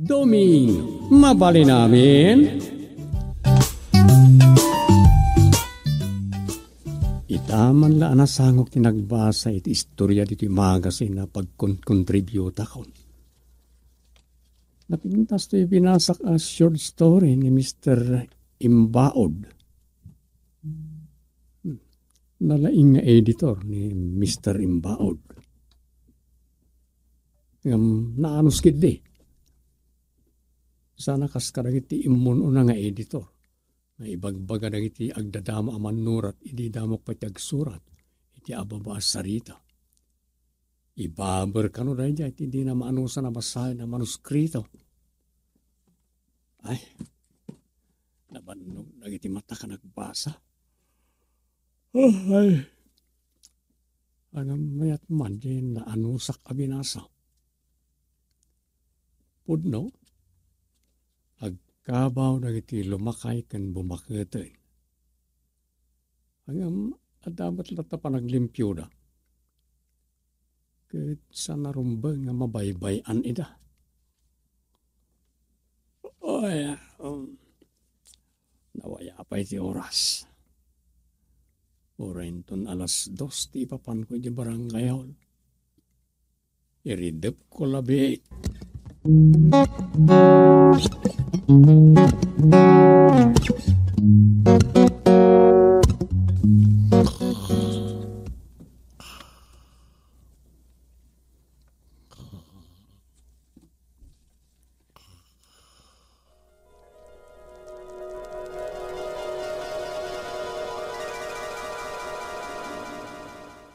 Doming, mabali namin. Itaman la anasangok tinagbasa iti istorya dito yung magasin na pagkontribute ako. Napintas to yung binasak a short story ni Mr. Imbaod. Nalaing nga editor ni Mr. Imbaod. Naanos kidi. Sana kaskarang iti imun una nga editor. Na ibagbaga na iti agdadama aman nurat, iti damok pati agsurat, iti ababa sarita. Ibaber ka no dahil dyan, iti di na maanusan na basahin na manuskrito. Ay, nabanog na iti mata ka nagbasa. Oh, ay, anong mayat man din na anusak abinasa. Pudno, agkabaw na iti lumakay kan bumaketen. Hanggang adabat lata pa naglimpyo da. Kahit sa narumbang nga mabaybayan ida. Oy, nawaya pa iti oras. Orenton alas 2 ti papan ko iti barangay hall. Iridep ko labi.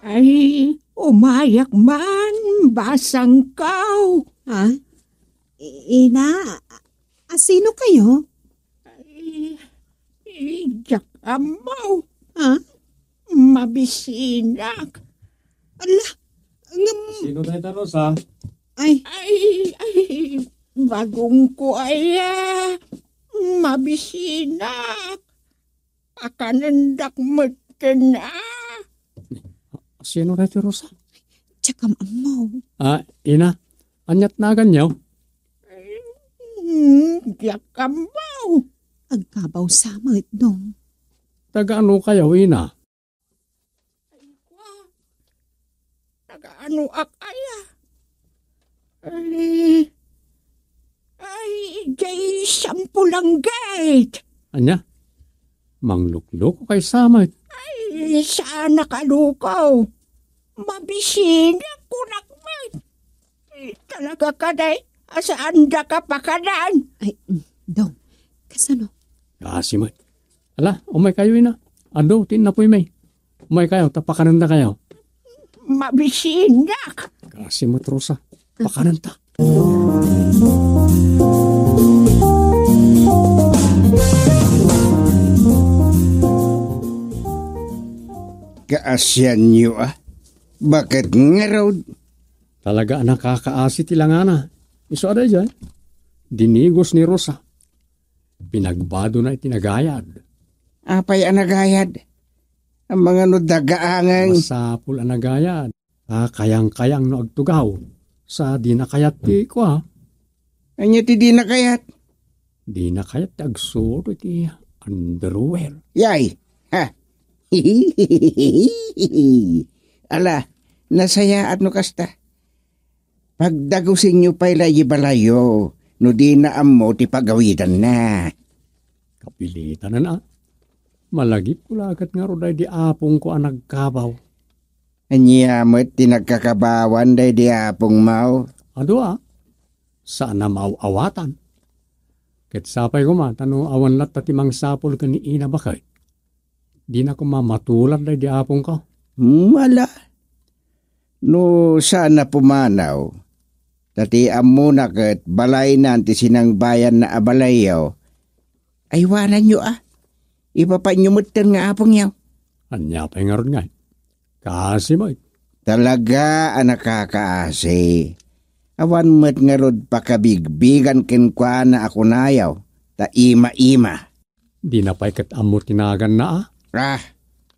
Ay, umayak man, basang kaw. Ha? Ina, sino kayo? Ay, iyak amaw. Ha? Mabisinak. Ala, Sino tayo taros ha? ay, Bagong ko ay mabisinak. Pakanandak magkana. Sino tayo taros ha? tsaka mo. Ina, anyat na ganyaw. Iyak amaw. Agkabaw sama itong. Taga ano kayo, ina? Nagaano akaya? Ay, jay sampulang gate. Anya? Manglukluk kay samay. Ay, saan nakalukaw? Mabisina ko nakman. Talaga ka day, asaan da ka pa kanan? Ay, dong, kasano? Kasi may. Ala, umay kayo ina. Ando, tinapoy may. Umay kayo, tapakanan na kayo. Mabisinak. Kasi mo trusa. Pakanan ta. Kaasyan niyo Bakit nga raw? Talaga nakakaasi tilangana. Iso ada dyan. Dinigos ni Rosa. Pinagbado na itinagayad. Apay anagayad? Ang mga nudagaangang... Masapul anagayad. Kayang-kayang no agtugaw. Sa di nakayat ti ko ha. Anya ti di nakayat? Di nakayat ti agsuro ti underwear. Yay! Ha? Ala, nasaya at no kasta. Pagdagusin nyo pa'y layi balayo, no di na amo ti pagawitan na. Kapilitan na na. Malagip ko lagat nga roday di apong ko ang nagkabaw. Anyamot ti nagkakabawan day di apong mau. Ado saan na mauawatan? Ket sapay ko tano awan lat tatimang sapol ka ni ina bakay. Di na ko mamatulan day di apong ko. Wala. No sana pumanaw. Tati amo na ket balay nanti sinang bayan na abalayaw. Aywanan nyo Ipapanyumutan nga apong yaw. Anya pa nga ron nga. Kasi mo. Talaga nakakaasi. Awan mo't nga rod pakabigbigan kenkwa na ako nayaw. Ta ima-ima. Di na pa'y kat amo tinagan na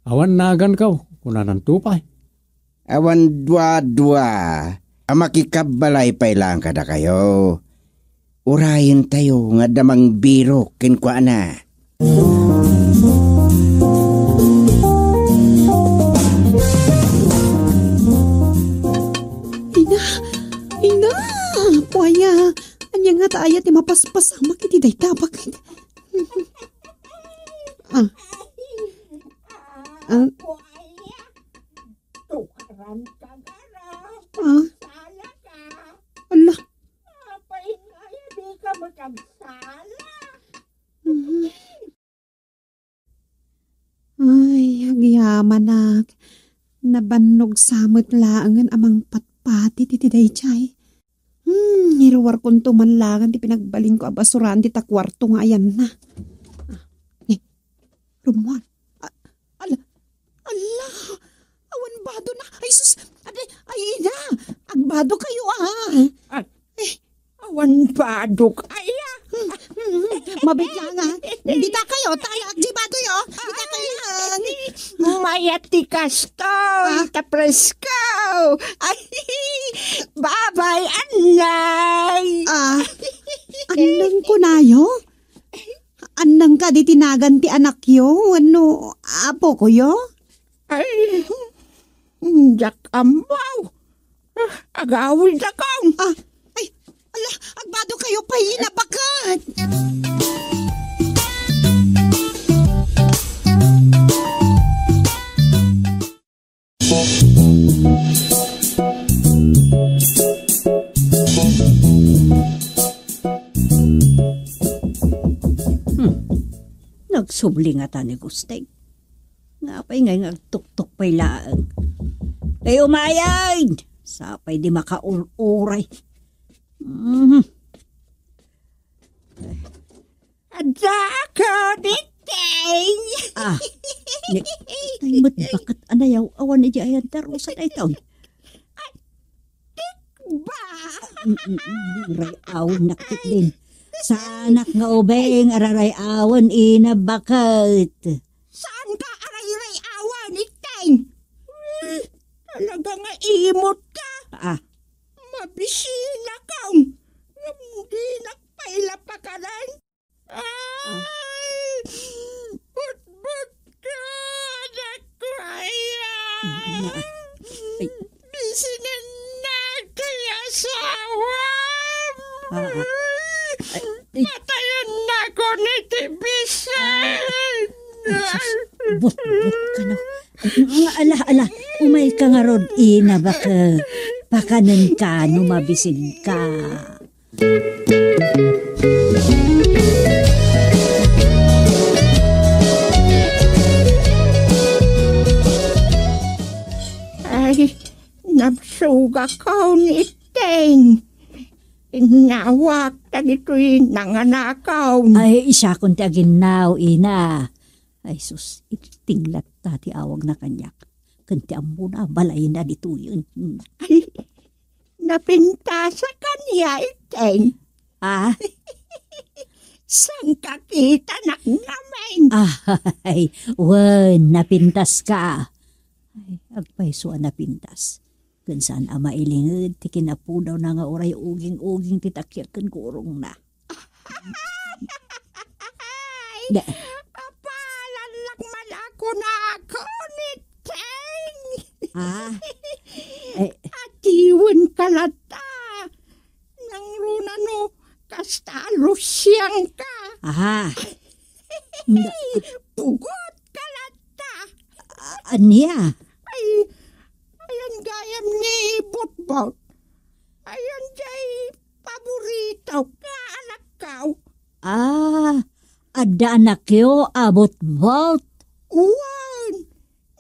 Awan nagan kaw. Kuna ng tupay. Awan dwa-dwa. Makikabalay pa'y lang kada kayo. urayin tayo nga damang biro kinkwa na. Ina, puaya, anya nga taaya ti mapaspasama kiti day tabak. Tukaran ka garap. Ah, Sala ka. ala, Apay nga di ka makagsala. ay, agyaman na. Nabannog samot laangan amang patpati ti day chay. Nirawar kong tumanlangan ti pinagbaling ko abasuran ti takwarto nga ayan na. Rumuan. Ala, awan bado na. Ay sus, ay ina, agbado kayo Awan badok aya. Mabigla nga. Dita kayo, tayo agbado yo. Dita kayo. Mayati kasto. Tapresko. Ay, babay anay. Anang ko na yo? Anang ka di tinagan ti anak yo? Ano, apo ko yo? Ay, jak amaw. Agawin na kang. Ay, ala, agbado kayo pa bakat. Nagsubli nga ta ni Gustay. Nga pa'y ngay nagtuktok pa'y laang. Kay umayag! Sapay di makauray. Ada ko diteng. Ay mat bakit anayaw awan ni ayan tarusan ay taon. Ba? Ray awan nakit din. Sa anak nga ubeng araray awan ina bakit. Saan ka aray-ray awan iteng? Talaga nga imot ka. Mabisina kang. Hindi nakpaila pa ka rin. Ay! But ka! Anak ko ayan! Bisinan na kaya asawa! Patayan na ko ni Tibisan! But ka na. Ala, umay ka nga rod ina baka pakanan ka numabisin ka. Ay, nabsuga ko ni Teng. Inawak na dito'y nanganakaw. Ay, isa kong ti aginaw, ina. Ay, sus, itinglat ti awag na kanyak. Kanti amo na, balay na dito yun. Ay, napinta sa kanya iteng. Saan kakita nak namin? Ay, wan, napintas ka. Ay, agpaisuan napintas. Kan saan ama ilingid, ti kinapudaw na nga oray uging-uging titakyak kan kurong na. Ay, apalan lang man ako na ako ni Teng. Atiwan ka lata. Nang runa no, kastalo siyang ka. Pugot ka lata. Anya? Ay, ayan gayam ni Butbot. Ayan jay paborito ka anak kaw. Ada anak yo, abot-bot. Uwan,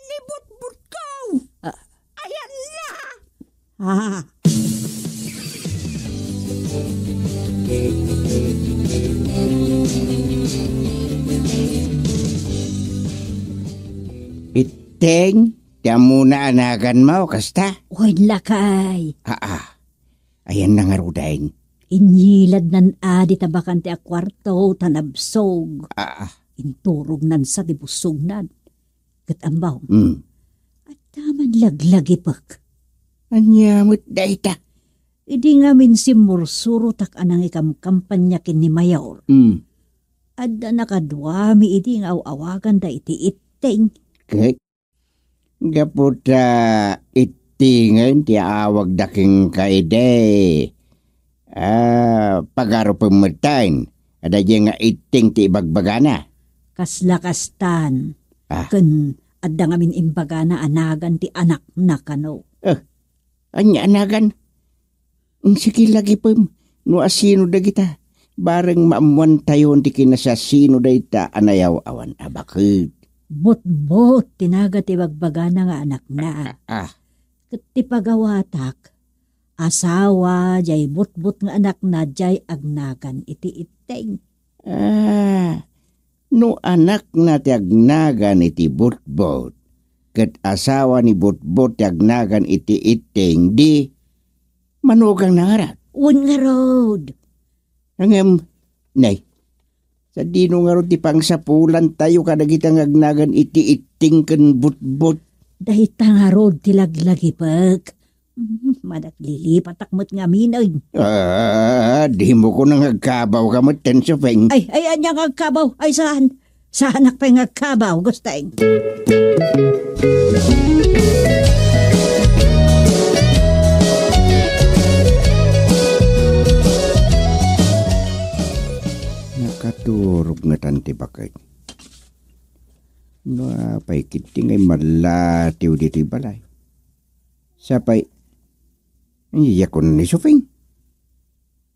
ni Butbot kaw. Ayan na. Iteng, tiyan muna anagan mo, kasta? Uy, lakay. Ayan na nga rudaing. Inyilad nan adi tabakan ti akwarto, tanabsog. Inturog nan sa dibusog nan. Katambaw. At taman laglagi pak. Anyamot da ita. Idi nga min simursuro tak anang ikam kampanya kin ni Mayor. Adda nakadwami idi nga awagan da iti iting. Kay, gaputa itingan ti awag daking kaide. Pagaro pemetayn, ada nga iting ti ibagbagana. Kaslakastan. Ken adda nga min imbagana anagan ti anak na kano. Anya anagan? Sige lagi po, no asino da kita. Bareng maamuan tayo ti kinasasino da ita anayaw awan abakit. Bot-bot tinaga ti bagbagana nga anak na. Ket ti pagawatak, asawa jay bot-bot nga anak na jay agnagan iti iteng. No anak na ti agnagan iti bot-bot. Ket asawa ni bot-bot ti agnagan iti iteng di manugang nangarat. Un nga road. Angem, nay, sa dino nga ro ti pangsapulan tayo kadagitang agnagan iti iting ken butbut. Dahita nga road ti laglagi pag. Madak lilipatakmat nga minay. Di mo ko nang agkabaw ka mo tensofeng. Ay, anya nga agkabaw. Ay, saan? Saan ak pa nga agkabaw, gusteng? Nakaturog nga tanti bakay. No, apay kiti ngay malatiw dito balay. Sapay, iya ko ni Sofing.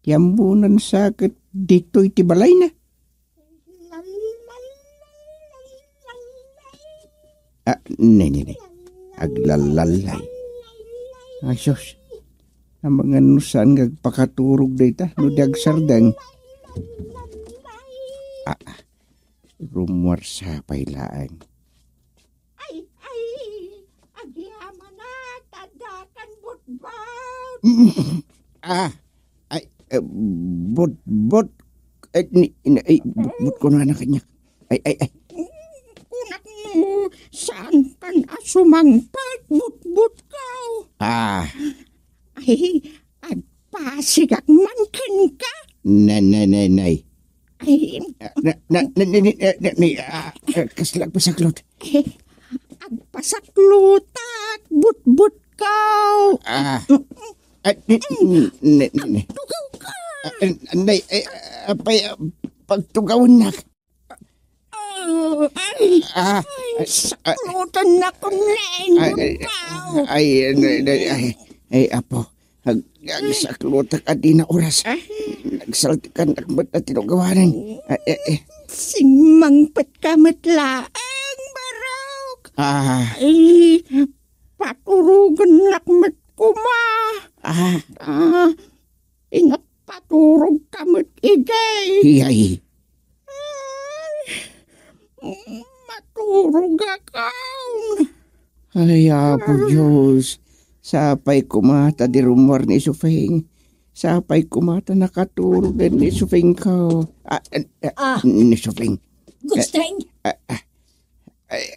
Yambunan sakit dito iti balay na. Nay. Aglalalay. Ay, sus. Ang mga nusan ngagpakaturog dito. No, dagsardang. Rumor sa pailaan. Ay, agyaman na, tadakan butbot. Bot, bot ko na anak kanya. Ay. Kunak mo, saan kan asumangpat butbot kaw? Ay, agpasigak man ken ka? Nay. Ay, Kaslag pasaklot. agpasaklutak butbot kaw. Tugaw ka. Nay, apay, pagtugawin na. Saklutan na kong lain kaw. Ay, apo. Agsaklutak at di na oras. Nagsaltikan akmat at tinugawanan. Singmangpet kamat laang barok. Ay, paturugan lakmat kuma. Ingat paturog kamat igay. Ay. Maturog akaw. Ay, apo Diyos. Sapay kumata di rumor ni Sufeng. Sapay kumata nakaturog din ni Sufeng ko. Ni Sufeng. Gusteng,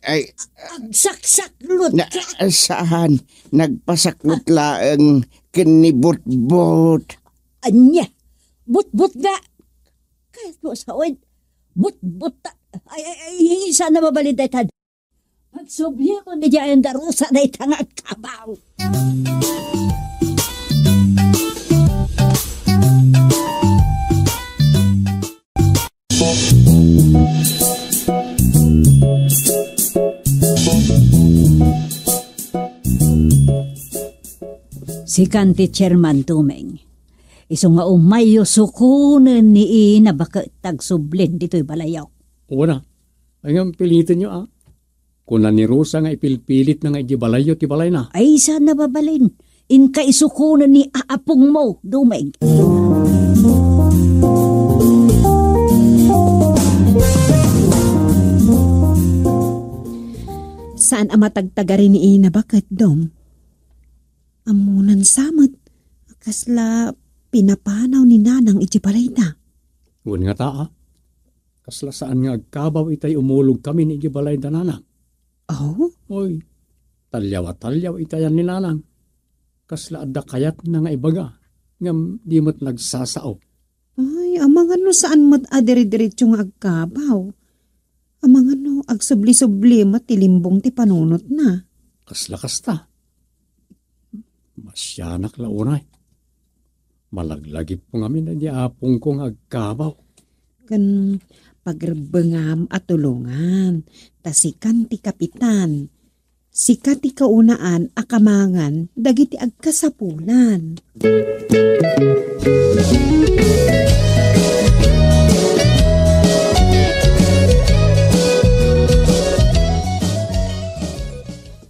Ay, agsaklot na, ka. saan? Nagpasaklot laang kinibot-bot. Anya, but nga. Kahit mo sa uwid, but ay, sana mabaliday. Pagsubli ko ni Jayan Darusa na itangag kabaw. Si Kanti Chairman Tumeng. Iso nga umayo sukunan ni Ina baka tagsublin dito'y balayaw. Una, ay nga pilitin nyo Kung ni Rosa nga ipilpilit na nga ijibalayo ti balay na. Ay sana babalin. In kaisukunan ni aapong mo, Dumeng. Saan ang matagtagarin ni Ina bakit, Dom? Amunan samot. Kasla pinapanaw ni Nanang ijibalay na. Uwan nga taa. Kasla saan nga agkabaw itay umulog kami ni ijibalay na Nanang. Oh? Oy, talyaw itayan ni Nanang. Kasla adda kayat na nga ibaga. ngam di mo't nagsasao. Ay, amang ano saan mo't adiri-diretso nga agkabaw. Amang ano, agsubli-subli mo't tilimbong ti panunot na. Kaslakas ta. Masyanak launay. Malaglagip po ngamin na di apong kong agkabaw. Kan pagrebengam at tulungan. Tasikan ti kapitan. Sika ti kaunaan akamangan dagiti agkasapulan.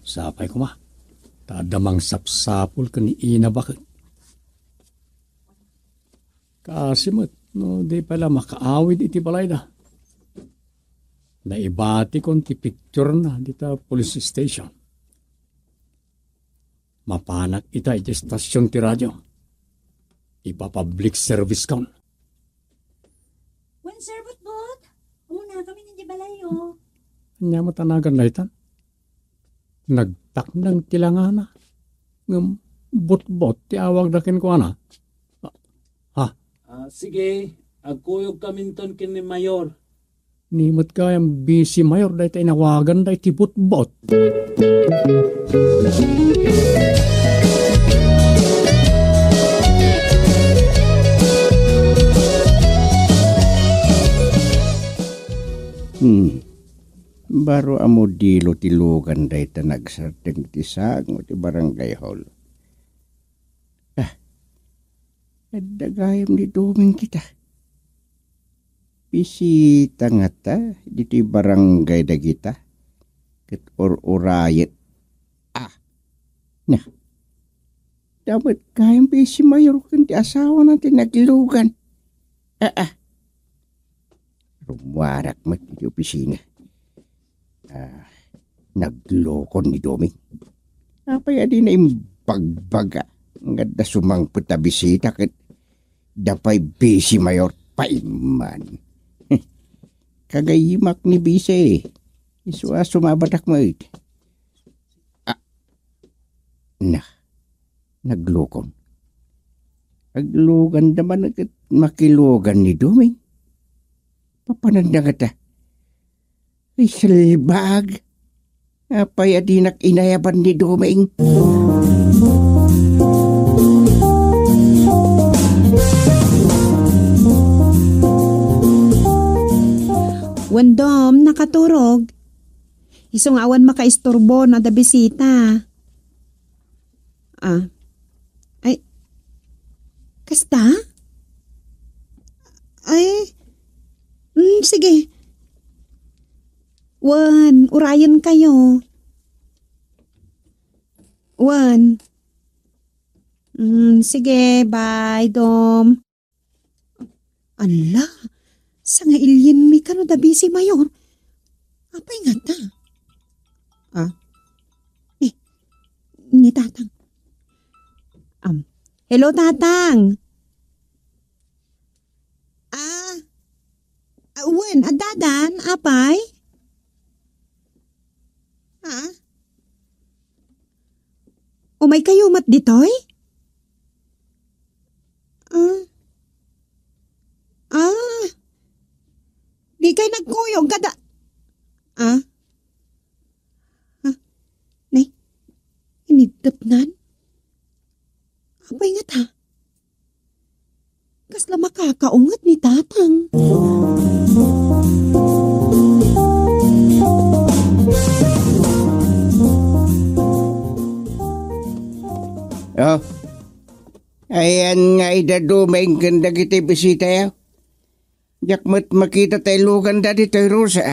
Sapay ko ma. Tadamang sapsapul ka ni Ina bakit. Kasimot, no, di pala makaawid iti balay na. Naibati kong ti picture na dita police station. Mapanak ita iti stasyon ti radyo. Ipa-public service kon. Wen sir, bot? Una kami hindi balayo. Kanya mo tanagan na itan. Nagtak ng tilangana. Ngam bot-bot ti awag dakin ko ana. Sige, agkuyog kaminton kini Mayor. Nimot ka yung busy mayor dahi tayo nawagan dahi ti bot-bot. Baro amo dilo tilugan dahi ta nagsarteng tisag mo ti barangay hall. Dagayam di doming kita. Bisita nga ta, diti barangay da kita. Ket or-urayet. Nah. Dapat kayang bisi mayor kan ti asawa natin naglugan. Rumarak mat di opisina. Naglokon ni doming. Apa ya di na imbagbaga. Nga da sumang puta bisita ket dapay bisi mayor paiman. Kagayimak ni bisi. Iswa sumabadak mo it. Naglukon. Aglugan naman agad makilugan ni Duming. Papananda ka ta. Ay salbag. Apay adinak inayaban ni Duming. Wendom, nakaturog. Isong awan makaisturbo na da bisita. Ay, kasta? Ay, sige. Wan, urayan kayo. Wan. Sige, bye, Dom. Ala, sa nga ilyin mi kano da busy mayor. Apay nga ta? Ni Tatang. Hello, Tatang. Wen, adadan, apay? Umay kayo mat ditoy? Di kay nagkuyog kada. Nay, inidapnan? Apay nga ta? Kasla makakaungat ni Tatang. Ayan nga idaduming ganda kita bisita yaw. Yakmat makita tayo lugan da dito Rosa.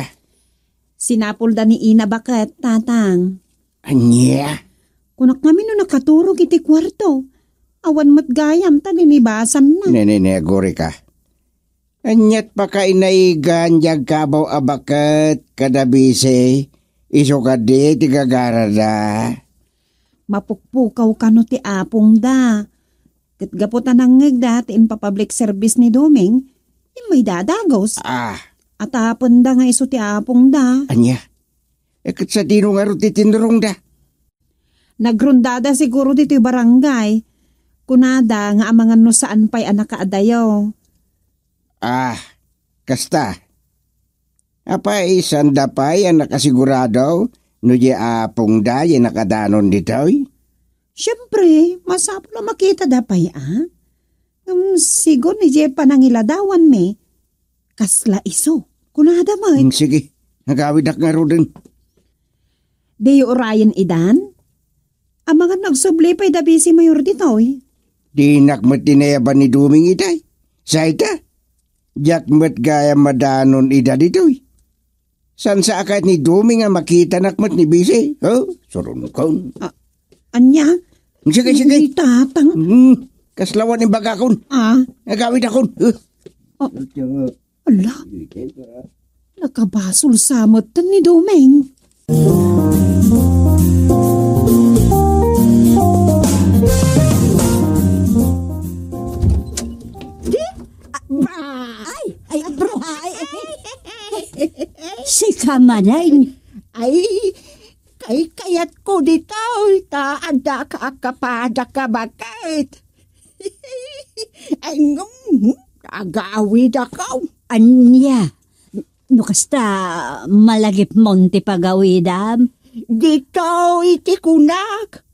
Sinapol da ni Ina bakit, Tatang? Anya? Kunak namin no nakaturog iti kwarto. Awan mat gayam ta ninibasan na. Nene, agori ka. Anyat pa ka inaigan jag kabaw abakat kadabise. Iso ka di tigagarada. Mapukpukaw ka no ti apong da. Katgaputan ang ngagda ti public service ni Doming, may dadagos. At apon da nga iso ti apong da. Anya? Kat sa dino nga ro ti tinrong da. Nagrundada siguro dito barangay. Kunada nga amangan no saan pa'y anak kaadayo. Kasta. Apay sanda pa'y ang nakasigurado no di apong da yung nakadanon ditoy? Siyempre, masapul na makita dapay sigon ni Jepa nang iladawan me. Kasla iso. Kunada man. Sige, nagawid ak nga ro din. Deyo Orion idan? Amangan nagsubli pa'y dabi si Mayor ditoy. Di nakmat tinayaban ni Duming itay. Sa ita, jakmat gaya madanon ida ditoy. San sa akat ni Duming nga makita nakmat ni Bisi? Surun kon. Anya? Sige. Tatang. Kaslawan ni bagakon. Nagawid akon. Ala. Nakabasol samot ni Duming. Ay, bro, si Kamanay. Ay, kayat ko dito, taada ka kapada ka bakit? Ay, agawid ako. Anya, no kasta malagip monte pagawidam. Dito iti kunak.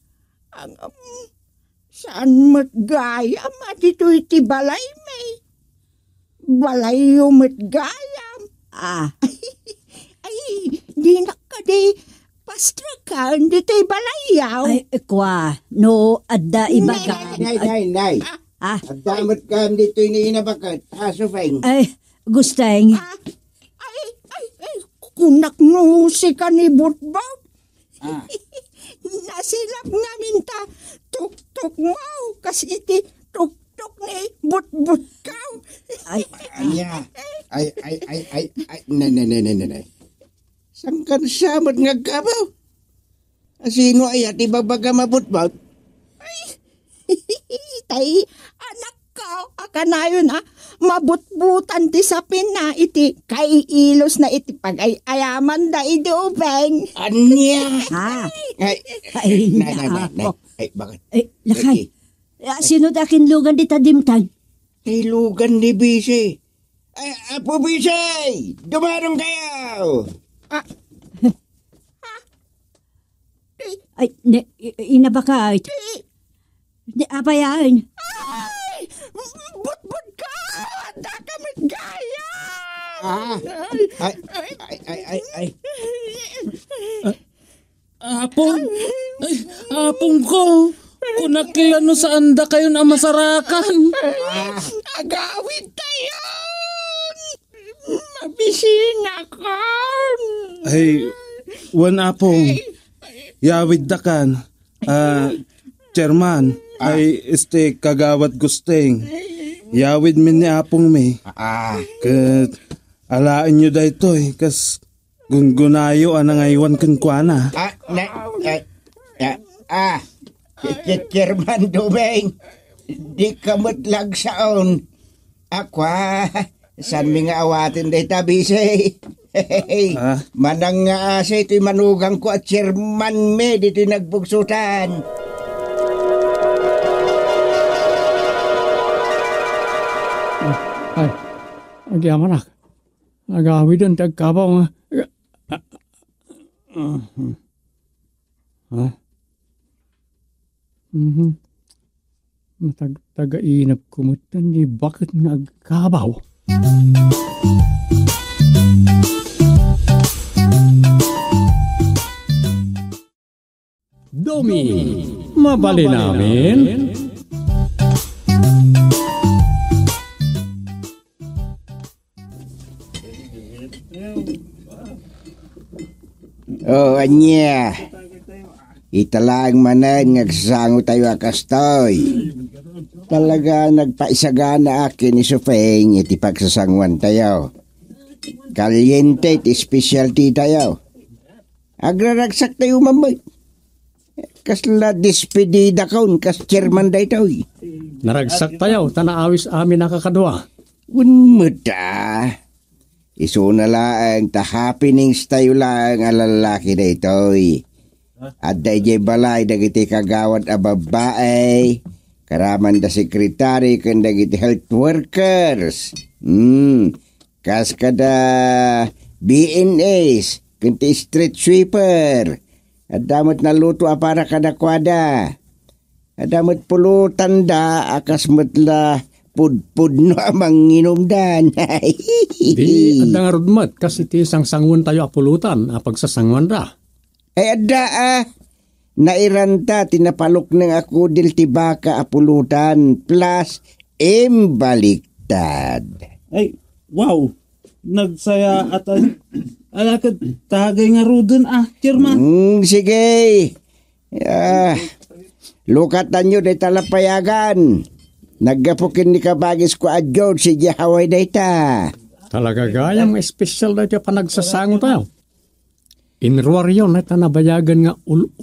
Saan matgayam at ito iti balay may. Balay yung matgayam. Ay, di nakadi pastrakan dito balayaw. Ay, kwa, no, adda ibaga. Nay. Agdamot ka dito iniinabakat. Sufeng. Ay, gusteng. Ay, kunak no si kanibutbot. Nasilap namin ta, tuk-tuk mo, kasi iti tuk-tuk ni but-but ka. Ay, Nay. Sangkan samot nga kabaw. Sino ay ati babaga mabutbot? Tay, anak ko, akanayon mabutbutan ti sapin na iti kay ilos na iti pag-ayaman da idubeng. Anya? Ay, Nay. Ay, bakit? Ay, lakay. Sino dakin lugan di tadimtan? Ay, lugan ni Bisi. Ay, Apo Bisi! Dumarong kayo! Ay, inabaka. Di apayan. Ay, but-but ka, da kami gaya. Ay. Apong ko. Kunakilan no sa anda kayo na masarakan. Agawid tayo. Mabisina ka. Ay, wan apong. Yawid dakan. Chairman, ay kagawat gusteng. Yawid min ni apong me. Kat alaan nyo da ito kas gunggunayo anang aywan kan kuana. Chairman Dumeng, di kamot lag saon. Akwa, san mi nga awatin day tabisi. Manang nga asa ito'y manugang ko at chairman me dito nagbugsutan. Ay, agyamanak. Agawid ang tagkabaw nga. Matag-inap kumutan ni bakit nga agkabaw? Domi, mabali namin. Anya. Italang manan ngagsango tayo akastoy. Talaga nagpaisagana akin ni Sufeng iti pagsasanguan tayo. Kaliente iti specialty tayo. Agraragsak tayo mamay. Kasla despedida kaun kas chairman day tayo. Naragsak tayo, tanaawis amin nakakadwa. Unmuda. Iso na lang ta happenings tayo lang alalaki na ito'y. At dahil balay dagiti kagawad a babae, Karaman da sekretary kan dagiti health workers. Kas kada BNAs, kanti street sweeper. Adamot na luto para kada kwada. Adamot pulutan da, akas matla pudpud no amang inumdan. Di adang arudmat kasi ti sangsangon tayo apulutan pagsasangwan da. Ay adda nairanta tinapalok ng ako dil tibaka apulutan plus baliktad. Ay, wow. Nagsaya at alakad tagay nga rudon chairman. Sige. Lukatan nyo day talapayagan. Naggapukin ni kabagis ko adyo si Jahaway day ta. Talaga gayang espesyal da ito panagsasangon tayo. Inruar yun na nabayagan nga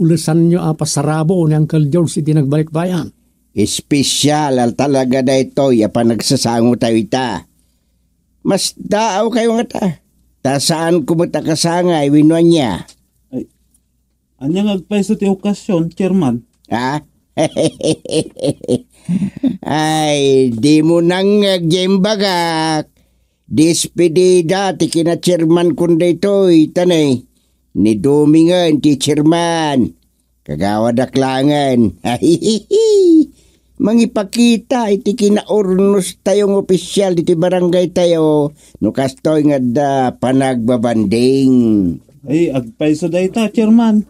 ulusan nyo pasarabo ni Uncle George iti nagbalik bayan. Espesyal talaga da ito panagsasangon tayo ita. Mas daaw kayo nga ta. Tasaan ko mo takasangay winuan niya. Ay, anyang agpaiso ti okasyon, chairman. Ha? Ay, di mo nang agyembagak. Despedida ti kina chairman kundi ito'y tanay. Ni Domingan ti chairman. Kagawa daklangan. Mangipakita iti kinaurnos tayong opisyal iti barangay tayo. Nukastoy nga da panagbabanding. Ay, agpaiso da ita, chairman.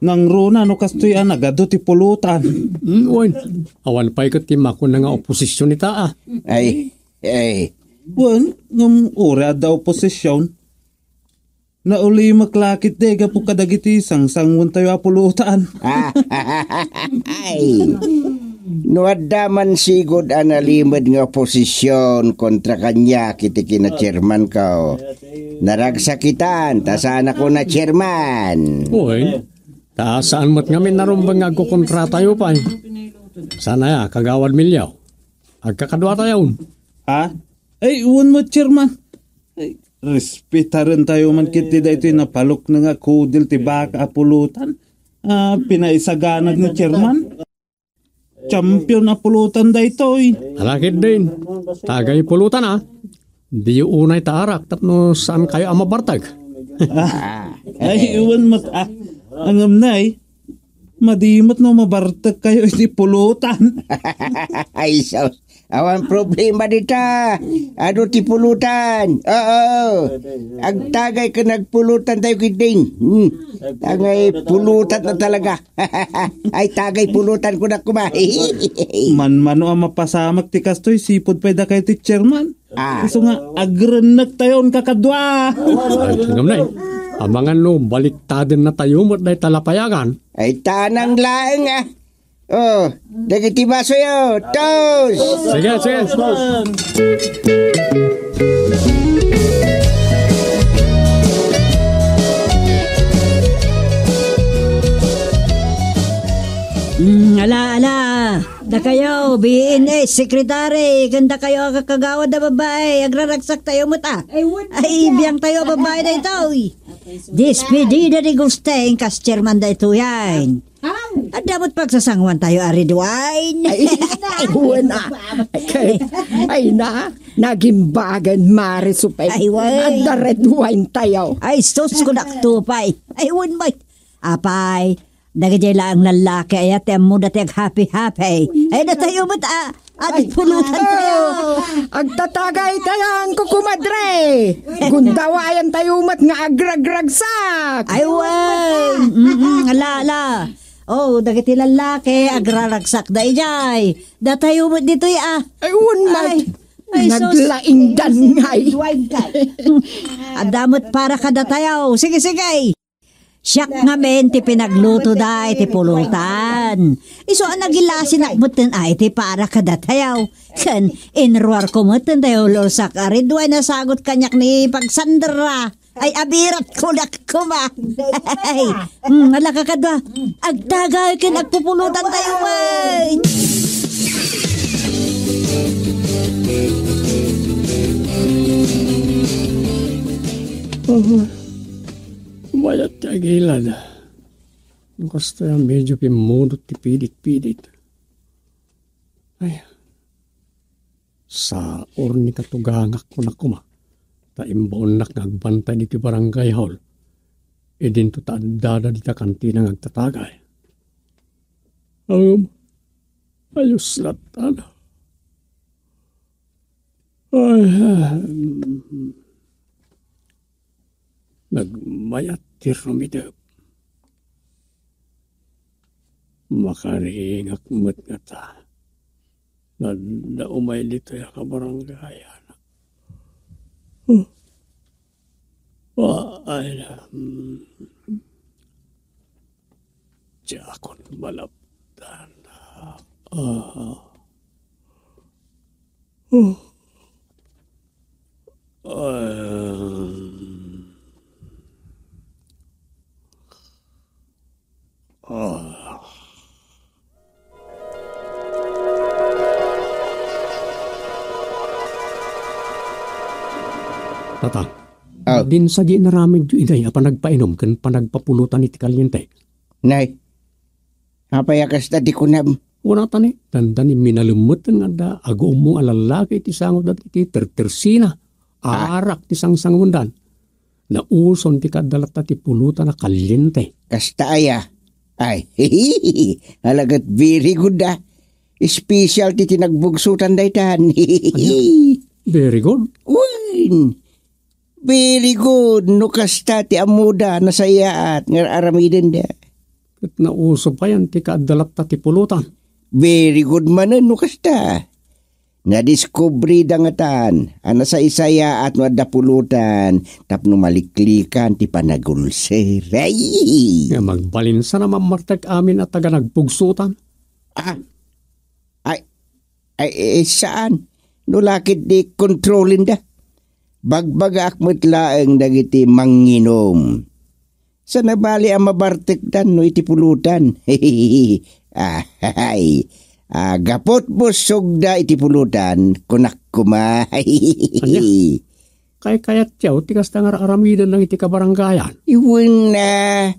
Nang runa, nukastoy agado ti pulutan. Awan pa ikat timako na nga oposisyon ita Ay. Wan, ngam ura da oposisyon. Na uli maklakit de gapu kadagiti sangsangon tayo apulutan. Ay. Nuadaman sigod analimad nga posisyon kontra kanya kiti kina chairman ko. Naragsakitan, tasana ko na chairman. Uy, saan mat ngamin narumbang agkukontra tayo pa Sana ya, kagawad milyaw. Agkakadwa tayo. Ay, uwan mo chairman. Ay, respetaran tayo man kiti da ito napalok na nga kudil tibaka apulutan. Pinaisaganag ni chairman. Champion apulutan da ito Alakit din. Tagay pulutan Di unay taarak tapno saan kayo amabartag. Ay, iwan mat angam na madimat no mabartag kayo iti pulutan. Ay, so, awan problema dita. Ano ti pulutan? Oo. Agtagay ka nagpulutan tayo kiting. Tagay pulutan na talaga. Ay, tagay pulutan ko na kumahi. Man-mano ang mapasamak ti kastoy sipod pwede kay ti chairman. So nga, agrenak tayo kakadwa. Ay, tingam na Amangan no, baliktaden na tayo mo't na talapayagan. Ay, tanang laeng Oh, dagiti baso yo. Tos! Sige. Ala. Da kayo, BNA, sekretary, ganda kayo kakagawa da babae, agraragsak tayo mo ta. Ay, biyang tayo babae na ito. Despedida ni Gusteng, kas chairman da ito yan. At dapat pagsasangwan tayo, Ari Dwayne. Ay na, nagimbagan marisupay. Ay, way. At the red wine tayo. Ay, sus ko naktupay. Ay, unbay. Apay, nagajay ang lalaki ay at mo dati happy. Ay, na tayo mo ta. At pulutan tayo. Agtatagay tayo ang kukumadre. Gundawayan tayo mat nga agragragsak. Ay, way. Ala. Oh, dagiti lalaki, agraragsak da ijay. Da tayo mo dito Ay, unmay. Ay, naglaing dangay. Adamot para kada tayo. Sige. Siyak nga men ti pinagluto da iti pulutan. Iso ang nagilasin akbutin ti para kada tayaw. Kan inruar ko mutin tayo lorsak aridway na sagot kanyak ni pagsandra. Ay abirat ko na kuma. Ay, alakakadwa. Agtagay kin agpupulutan tayo ay. Mayat ti agilan. Gusto yung medyo pimudot ti pidit. Sa orni katugangak ko na kuma, ta imbaon nak ngagbantay dito barangay hall, edin to taadada dita kantina ngagtatagay. Ayos latan. Nagmayat ti rumidap. Makaringak mat nga ta. Naumay dito ya kabaranggayan. Ay na. Diya akong malapdan. Tata, din sa di naramid yu inay apa nagpainom kan panagpapulutan iti kalyente. Nay, apayakas na di ko na. Wala tani, dandan minalumutan nga da, ago mo alalaki iti sangot at iti tertersina, arak ti sangsangundan. Nauson ti kadalata ti pulutan na kalyente. Kasta aya. Ay, halagat very good da. Special ti tinagbugsutan da itan. Very good. Uy, very good. No kasta ti amuda na sayaat nga aramiden da. At nauso pa yan ti kadalata ti pulutan. Very good man no kasta. Na-discovery dangatan. Ana sa isaya at wadda pulutan. Tapno maliklikan ti panagulser. Nga magbalinsa na mamartag amin at taga nagpugsutan. Saan? No lakit di kontrolin da. Bagbaga akmat laeng dagiti manginom. Sa nabali ang mabartek dan no iti pulutan. Gapot busog da iti pulutan kunak kumay. Kayat tiyaw, tikas na aramidan ng iti kabaranggayan. Iwan na.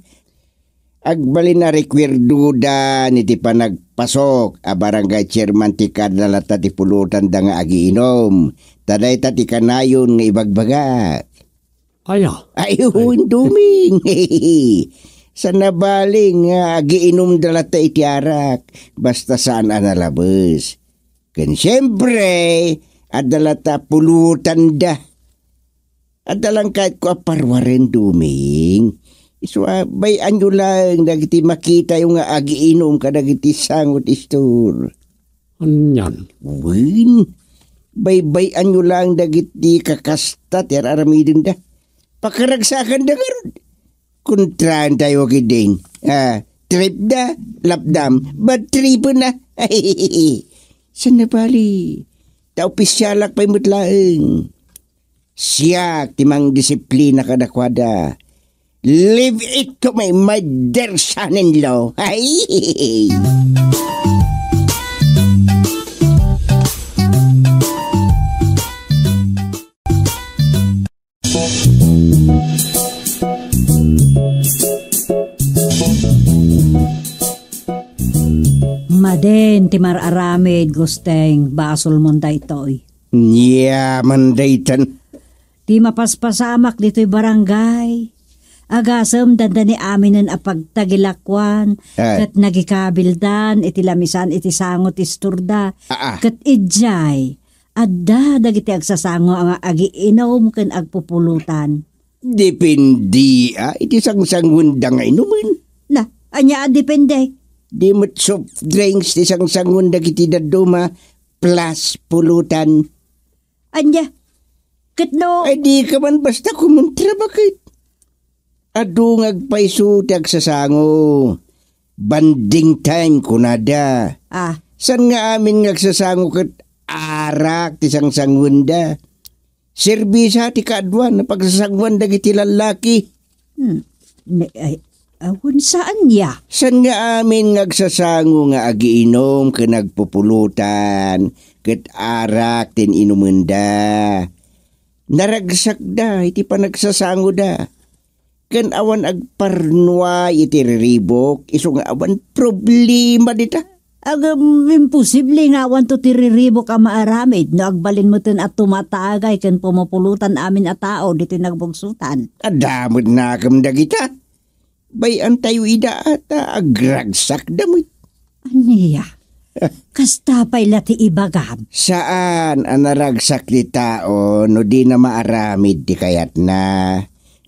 Agbalin na rekwirdudan iti panagpasok. A barangay chairman ti kadalata ti pulutan da nga agiinom. Taday ti kanayon nga ibagbaga. Ayun, duming. Sa nabaling agiinom dalata iti arak. Basta saan analabas. Kan siyempre, adalata pulutan da. Adalang kahit ko aparwaren duming. So, bayan nyo lang, dagiti makita yung agiinom ka, dagiti sangot istor. Anyan? Win, bayan nyo lang, dagiti kakasta, tiraramidin da. Pakaragsakan da karon. Kontraan tayo kiding. Trip da, lapdam, but trip na. San na bali? Taopisyalak pa'y mutlaeng. Siyak, timang disiplina kadakwada. Leave it to my mother son-in-law. Ay! Maden, timar aramid, gusteng, basol mon daytoy. Mandaytan. Di mapaspasamak dito'y barangay. Agasam dandani aminen a pagtagilakwan. Kat nagikabildan, iti lamisan, iti sangot isturda. Kat idjay, adda dagiti agsasango ang agiinom ken agpupulutan. Depende, iti sangsangun da nga inumin. Na, anya depende. Di mo't soft drinks, ti sangsangun dagiti daduma, plus pulutan. Anya, katno. Ay di ka man basta kumuntra, bakit? Adu ngagpaiso ti agsasango. Banding time kunada. San nga amin ngagsasango kat arak ti sangsangun da. Serbisa ti kaadwan na pagsasangwan dagiti lalaki. Awon saan ya? San nga amin ngagsasango nga agiinom ka nagpupulutan kat arak tin inuman da. Naragsak da iti panagsasango da. Kan awan agparnwa iti riribok iso nga awan problema dita. Imposible nga awan to tiriribo ka maaramid no agbalin mo tin at tumatagay ken pumupulutan amin a tao dito nagbugsutan. Adamod na kam dagita. Bayan tayo ida ata agragsak damit. Aniya, kasta pa'y lati ibagam. Saan ang naragsak di tao no di na maaramid di kayat na.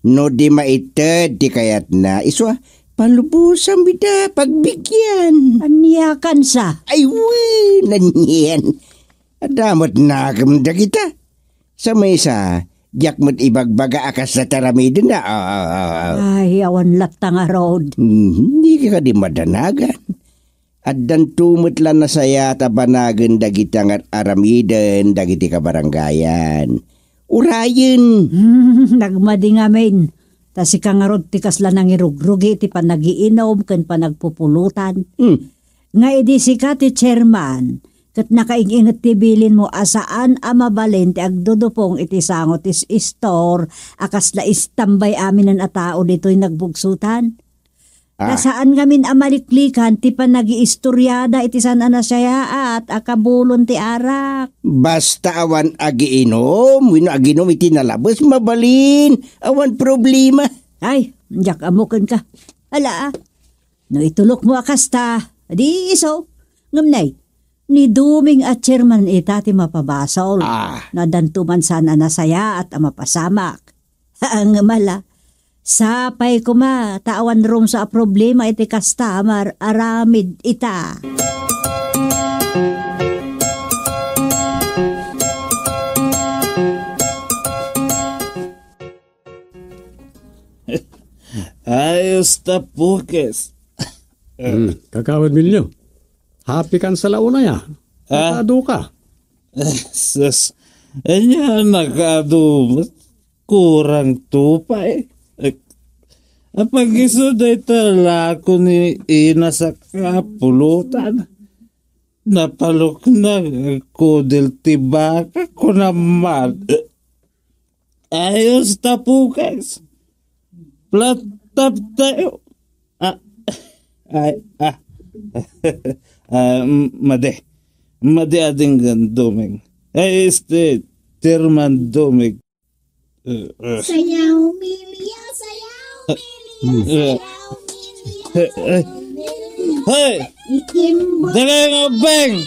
No di maited di kayat na. Iswa, palubusan bida pagbigyan. Aniya kansa. Ay nanyan. Adamot na kamda kita. Sa maysa, diyak mo't ibagbaga akas sa taramidin na. Ay, awan lapta nga road. Hindi ka di madanagan. At dan tumot lang na saya tabanagan dagiti nga aramiden dagiti kabaranggayan. Urayan. Nagmadi nga main. Tas ika nga rod tikas lang nang irugrugi ti panagiinom ken panagpupulutan. Nga edi sika ti chairman. Kat nakaingingat ti bilin mo asaan amabalin ti agdudupong iti sangot is store akas la istambay amin ang atao dito'y nagbugsutan. Nasaan ngamin amaliklikan ti panagi-istoryada iti sana na siya at akabulon ti arak. Basta awan agiinom, wino aginom iti nalabas mabalin, awan problema. Ay, jak amukan ka. Ala, no itulok mo akasta, di iso, ngamnay. Ni duming at chairman itati mapabasol. Nadantuman sana na saya at mapasamak. Ang mala. Sapay ko ma, tawan rom sa problema iti kastamar, aramid ita. Ayos ta pukes. Kagawad Milyo, happy kan sa launa ya. Nakado ka. Sus, anya nakado, kurang tupa eh. Apag-iso day tala ko ni ina sa kapulutan. Napalok na ko del tibaka ko naman. Ayos tapukas. Platap tayo. Made ading ganduming. Terman duming. Sayaw, Milya, sayaw, Milya, Hey! Dagay nga beng!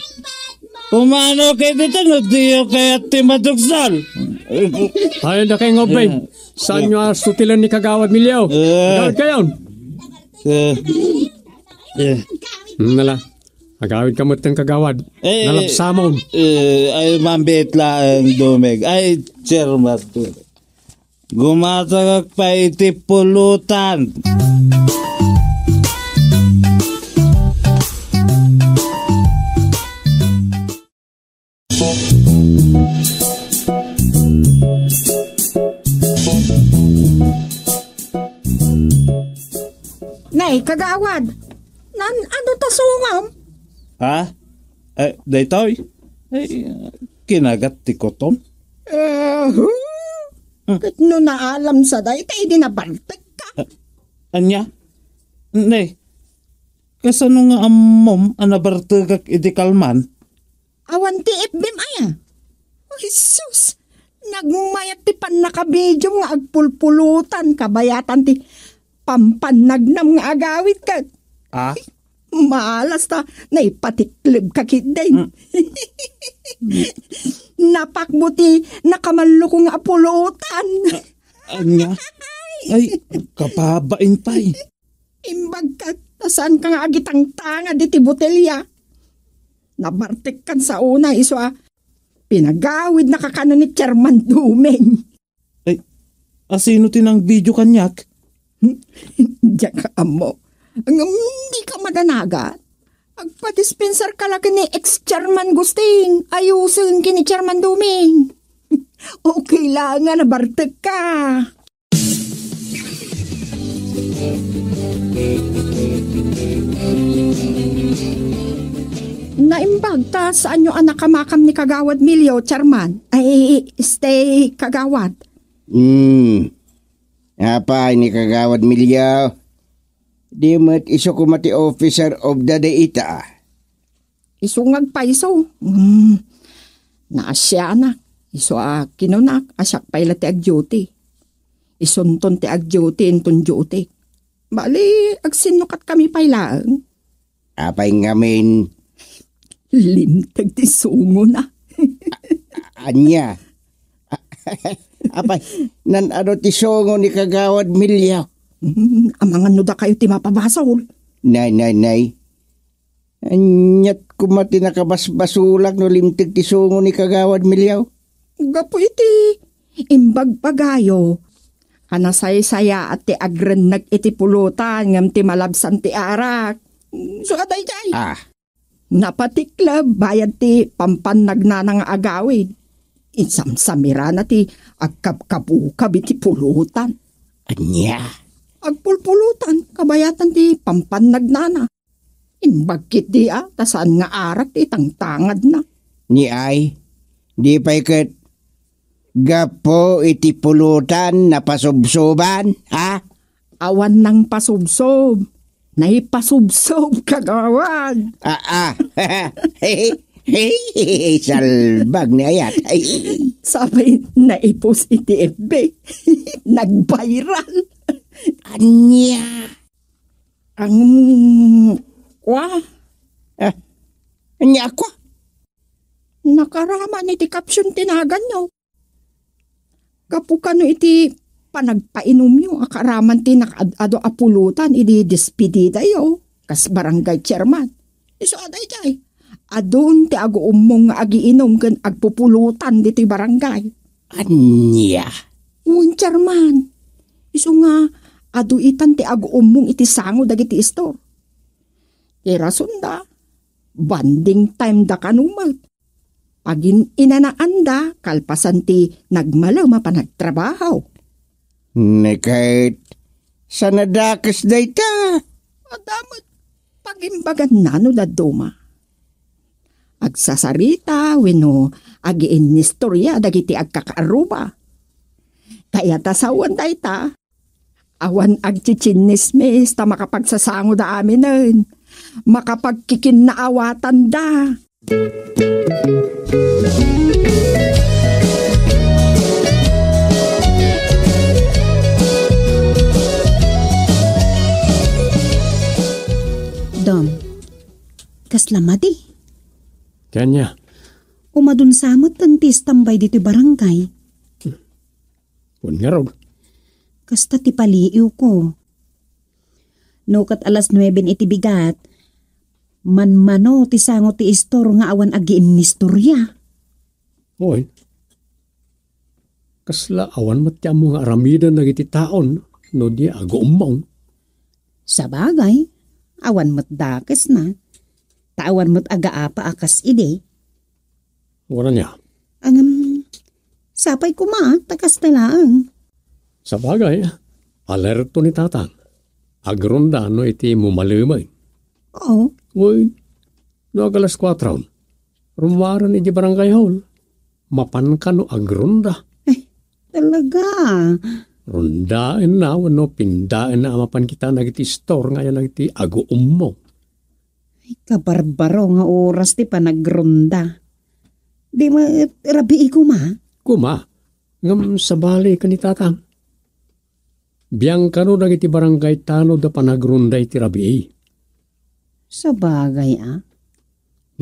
Pumano kayo dito, no diyo kaya timadugsal. Ayaw na kayo ngobay. Saan nyo sutilan ni Kagawad Milyo? Kagawad kayo. Nala, agawid ka mo't ng Kagawad. Nalapsamon. Ay, mambit lang dumig. Ay, chairman to. Gumatagak pa iti pulutan. Nay, Kagawad, ano ta sungam? Ha? Daytoy? Kinagat ti kotom? Kat no naalam sa day, tayo din nabaltag ka. Anya? Nay, kasano nga amom anabartagak iti kalman? Awan ti FBM aya. Oh, Jesus! Nagmayat ti pan nakabidyo nga agpulpulutan, kabayatan ti pampanagnam nga agawit ka. Maalas ta, naipatiklib ka kiday. Napakbuti, nakamalukong nga pulutan. Anya? Ay, kapabain tay. Imbag ka, nasaan ka nga agitang tanga di ti botelya? Nabartik kan sa una, iswa. Pinagawid na kakano ni Chairman Dumeng. Ay, asino tinang video kanyak? Diyan ka amo. Hindi ka madanagat. Agpa-dispenser ka lang ni ex-chairman Gusting. Ayusin kini Chairman Duming. Okay lang nga, nabartag ka. Naimbag ta saan yung anak kamakam ni Kagawad Milyo, Chairman? Ay, stay Kagawad. Apa ni Kagawad Milyo? Di mat iso ko mati officer of the day ita. Isungag pa iso. Naasya na. Iso kinunak. Asyak pala ti ag-duty. Isunton ti ag-duty inton duty. Bali, agsinukat kami pailaan. Apay ngamin, Limtag ti sungo na. anya. Apay, nan ano ti songo ni Kagawad Milyaw. Amang ano da kayo ti mapabasol. Nay. Anyat kumati nakabasbasulag no limtig ti songo ni Kagawad Milyaw. Gapo iti. Imbag pagayo. Anasay-saya at ti agren iti pulutan ngam ti malabsan ti arak. So aday jay. Napatikla bayad ti pampanag na ng agawid. Insamsamira na ti agkapkabukab iti pulutan. Anya. Agpulpulutan kabayatan ti pampanag na na. Imbagkit di tasan nga arak ti tangtangad na. Ni ay, di pa'y kat gapo iti pulutan na pasubsuban, ha? Awan ng pasubsob. Naipasubsob kagawad. Salbag ni ayat. Sabay naipos iti FB. Nag-viral. Anya. Ang Anya ako? nakaraman iti caption tinagan nyo. Kapukano iti panagpainom nyo, akaraman ti nakadado apulutan, iti despedida yo, kas barangay chairman. Iso aday jay, adun ti ago umong agiinom ken agpupulutan dito barangay. Anya. Chairman, iso nga, adu itan ti ago umong iti sango dagiti store. Ti rason da, banding time da kanumat. Pagin inanaan da, kalpasan ti nagmalama pa nagtrabaho. Kahit sa nadakas da ita. Adamot, pagimbagan nano da duma. Agsasarita, wino, agiin ni storya, dagiti agkakaaruba. Kaya tasawan da ita. Awan agchichinismis, ta makapagsasango da amin nun. Makapagkikinaawatan da. Dom, kaslamadi. Kanya, Umadun samot tantis tambay dito barangay. kung nga raw. Kasta ti paliiw ko. Nukat alas 9 iti bigat. Manmano ti sango ti istor nga awan agiin ni istorya. Oy, kasla awan matya mo nga aramidan na iti taon, no di ago umong. Sa bagay, awan mo't dakes na. Tawan mo't agaapa akas ide. Wala niya. Sapay ko takas na lang. Sa bagay, alerto ni tatang. Agronda no iti mumalimay. Oo, Uy, no agalas 4. Rumaran iti barangay hall. Mapan ka no agronda. talaga. Rondain na, no pindain na amapan kita nagiti store ngayon nagiti ago ummo. Ay, kabarbaro nga oras ti panagronda. Di mo rabi ko Kuma, ngam sabali ka ni tatang. Biyang kano nagiti barangay tano da panagronda iti rabi. Sa bagay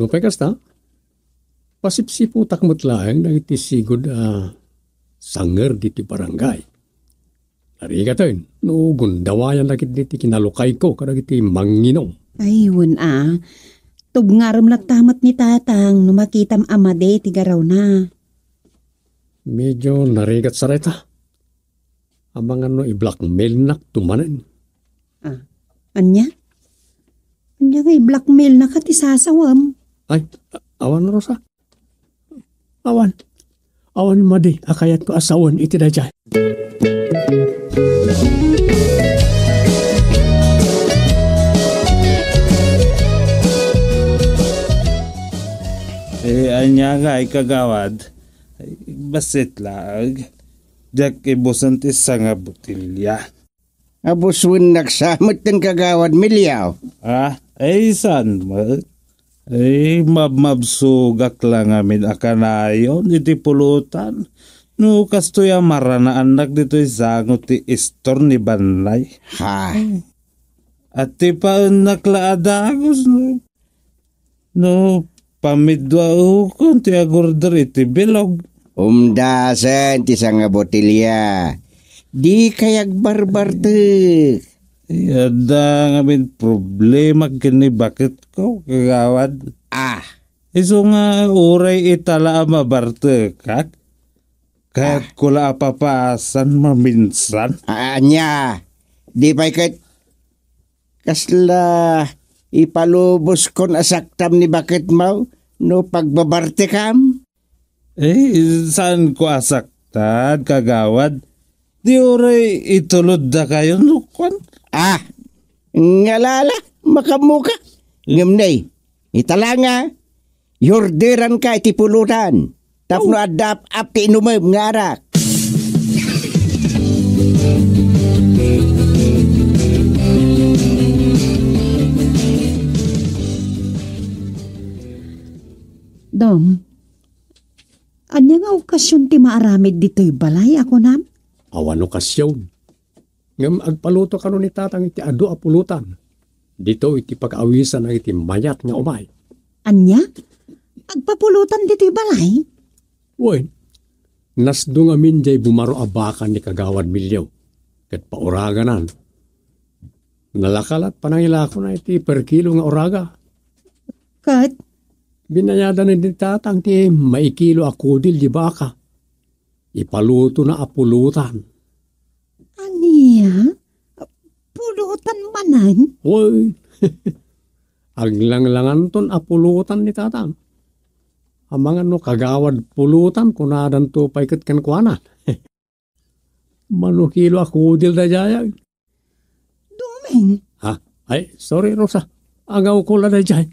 No pay kasta, pasipsiputak mo't laeng nagiti sigod sanger diti barangay. Narigatoin, no gundawayan nagit diti kinalukay ko kadagiti manginom. Ayun Tubngaram nagtamat ni tatang no makitam amade ti garaw na. Medyo narigat sa reta. Amang ano i-blackmail nak tumanan. Anya? Anya nga i-blackmail na ka ti sasawam. Ay, awan Rosa. Awan. Awan madi, akayat ko asawan iti dajay. Anya nga ay kagawad. Basit lag. Diyak ibusan ti nga butilya. Abuswin nagsamot ng Kagawad Milyaw. Ay san mo? Ay, mabsugak lang amin akanayon, iti pulutan. No, kastoy marana anak dito isangot ti istor ni Banlay. Ha? At ti pa naklaadagos, no? No, pamidwa ukon ti agorder iti bilog. Umdasan ti nga botilya. Di kayag barbartek. Ada ngamin problema kini bakit ko kagawad. Iso nga uray itala mabartekak. Kahit kula papasan maminsan. Anya, di pa ikat kasla ipalubos kon asaktam ni bakit mau no pagbabarte kam? Saan ko asaktan kagawad? Di uray itulod da kayo nukwan. Ngalala, makamuka. Ngamnay, italanga, yorderan ka iti pulutan. Tapno adap ap ti inumem ngarak. Dom, anya nga okasyon ti maaramid dito'y balay ako nam? Awan okasyon. Ngam agpaluto ka nun ni tatang iti adu a pulutan. Dito iti pag-awisan ang iti mayat nga umay. Anya? Agpapulutan dito'y balay? Uy, nasdo nga min jay bumaro abakan ni kagawad milyaw. Kat pauraganan. Nalakalat panangilako na iti per kilo nga oraga. Kat? Binayada na ni tatang ti maikilo akudil di baka. Ipaluto na apulutan. Aniya? Pulutan manan? Uy, aglanglangan ton apulutan ni tatang. Amangan no kagawad pulutan kunadan to paikat kan kuanan. Manukilo akudil da jayag. Dumeng. Ay, sorry Rosa. Agaw ko la da jay.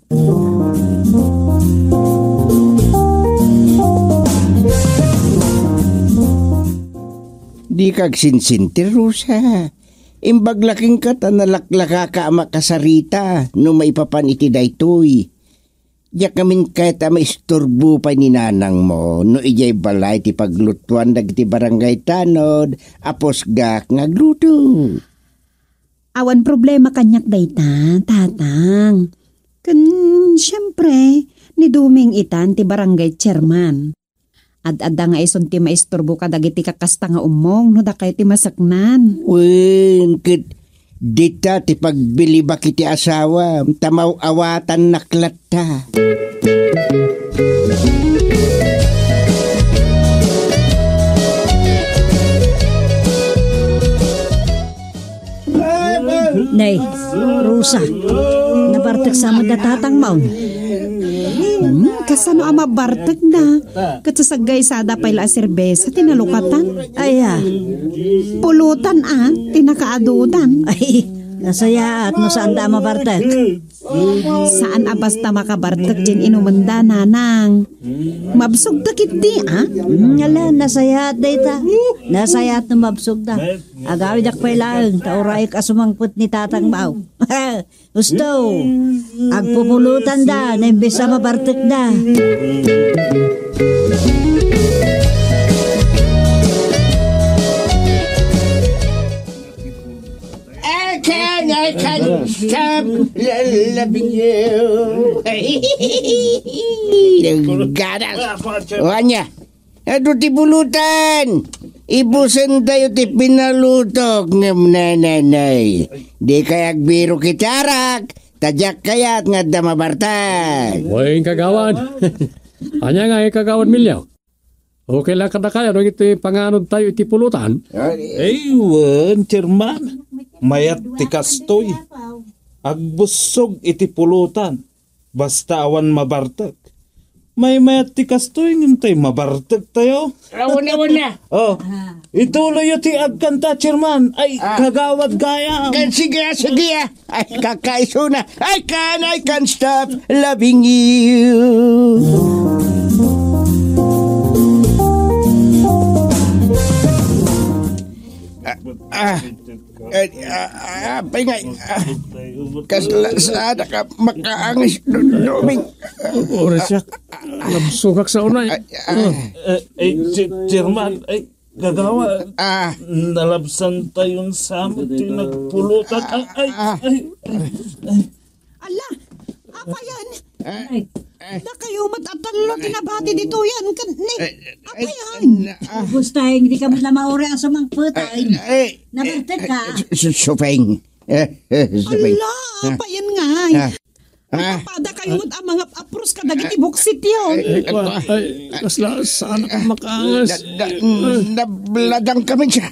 Di kag sinsintir, Rosa. Imbag laking ka nalaklaka ka makasarita no maipapan iti daytoy. Diyak kamin kahit maisturbo pa ni nanang mo no ijay balay ti paglutuan dagiti barangay tanod apos gak ngagluto. Awan problema kanyak dayta, tatang. Siyempre, ni Duming itan ti barangay chairman. Ad-adda nga ison ti maisturbo ka dagiti kakasta nga umong no da kayo ti masaknan. Wen, dita ti pagbili ba kiti asawa, tamaw awatan naklat ta. Nay, Rosa, nabartek sa mga tatang maun. Kasano ama bartag na. Katsasagay sada pala serbesa tinalukatan. Pulutan tinakaadudan. Ay, nasaya at no saan da mabartek? Saan abasta makabartag dyan inumanda nanang. Mabsog dakit di Ngala, nasaya at data. Nasaya at no mabsog da. Agawid ak pailang, tauray ka sumangput ni tatang mau. Gusto, agpupulutan da, na imbes na mabartek da. I can't stop loving you. Garas. O anya, ado ti bulutan. Ibusan tayo ti pinalutok ng nanay. Di kayag biro kitarak. Tadyak kayat nga damabartag. Uy, kagawad. Anya nga kagawad milyaw. Okay lang kada kaya nung iti panganod tayo iti pulutan. Wan, chairman. Mayat ti kastoy. Agbusog iti pulutan. Basta awan mabartag. May mayat ti kastoy ngintay mabartag tayo. Awan na. Ituloy ti agkanta, chairman. Ay, kagawad gaya. Sige. Ay, kakaiso na. I can't stop loving you. Pingay. Kaslasada ka makaangis duming. Oras siya. Labsugak sa unay. Chairman, gagawa. Nalabsan tayong samot yung nagpulutan. Ala, apa yan? Na kayo matatalo tinabati dito yan. Apa yan? Gusto hindi ka mo na mauri ang sumang putay. Nabartad ka. Supeng. Ala, apa yan nga? Pada kayo ang mga apros ka dagiti buksit yun. Kasla, saan ka makaangas? Nabladang kami siya.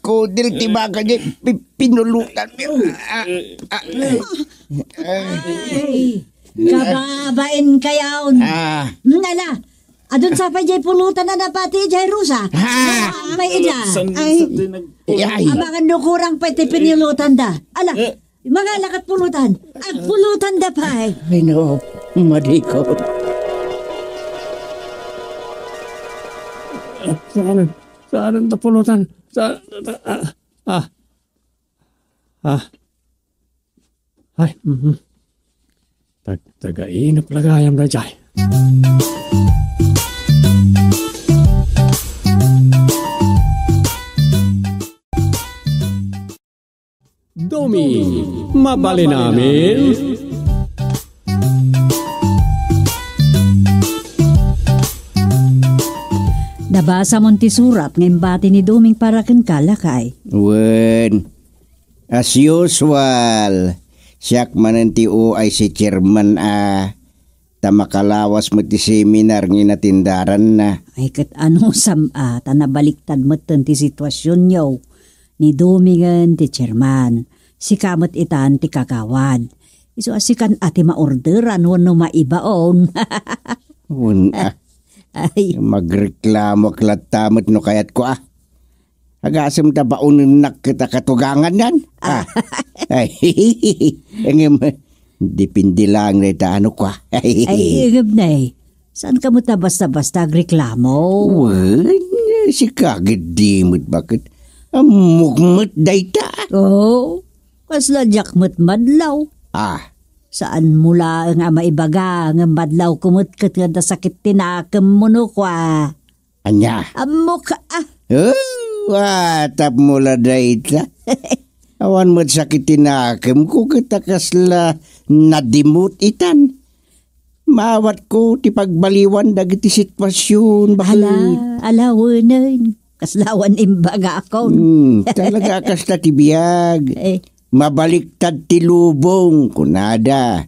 Kudil tibaga niya, pinulutan. Kababain kayaw. Nala, adun sa pa jay pulutan na napati jay rusa. May ida. Abangan no kurang pa iti pinilutan da. Ala, mga lakat pulutan. At pulutan da pa eh. Ay no, madiko. Saan ang tapulutan? Ay, Taga-inap lagayam na dyan. Domi, mabali namin. Nabasa mo ti surat ngayon bati ni Doming para kan kalakay. Wen, as usual, siyak mananti ay si chairman tamakalawas mo ti seminar ng natindaran na. Ay kat ano sama, tanabaliktad mo ti sitwasyon nyo. Ni Domingan ti chairman, si kamot itan ti kakawad. Iso asikan ati ma-orderan wano maibaon. Wen, Ay, magreklamo klatamot no kayat ko agasam ta baunin nak kita katugangan yan. Ay, dipindi lang na ano ko. ay igab na eh. Saan ka mo ta basta-basta agreklamo? Wen, si kagid dimot bakit? Mugmut dayta. Oo, kasla jakmat madlaw. Saan mula nga maibaga nga madlaw kumut kat nga sakit tinakam mo no kwa. Anya? Amo ka Watap mula dayta. Awan mo't sakit tinakam ko kita kasla nadimut itan. Maawat ko ti pagbaliwan dagiti sitwasyon. Alawanan. Kaslawan imbaga ako. Talaga kasla ti biyag. Mabaliktad ti lubong kunada.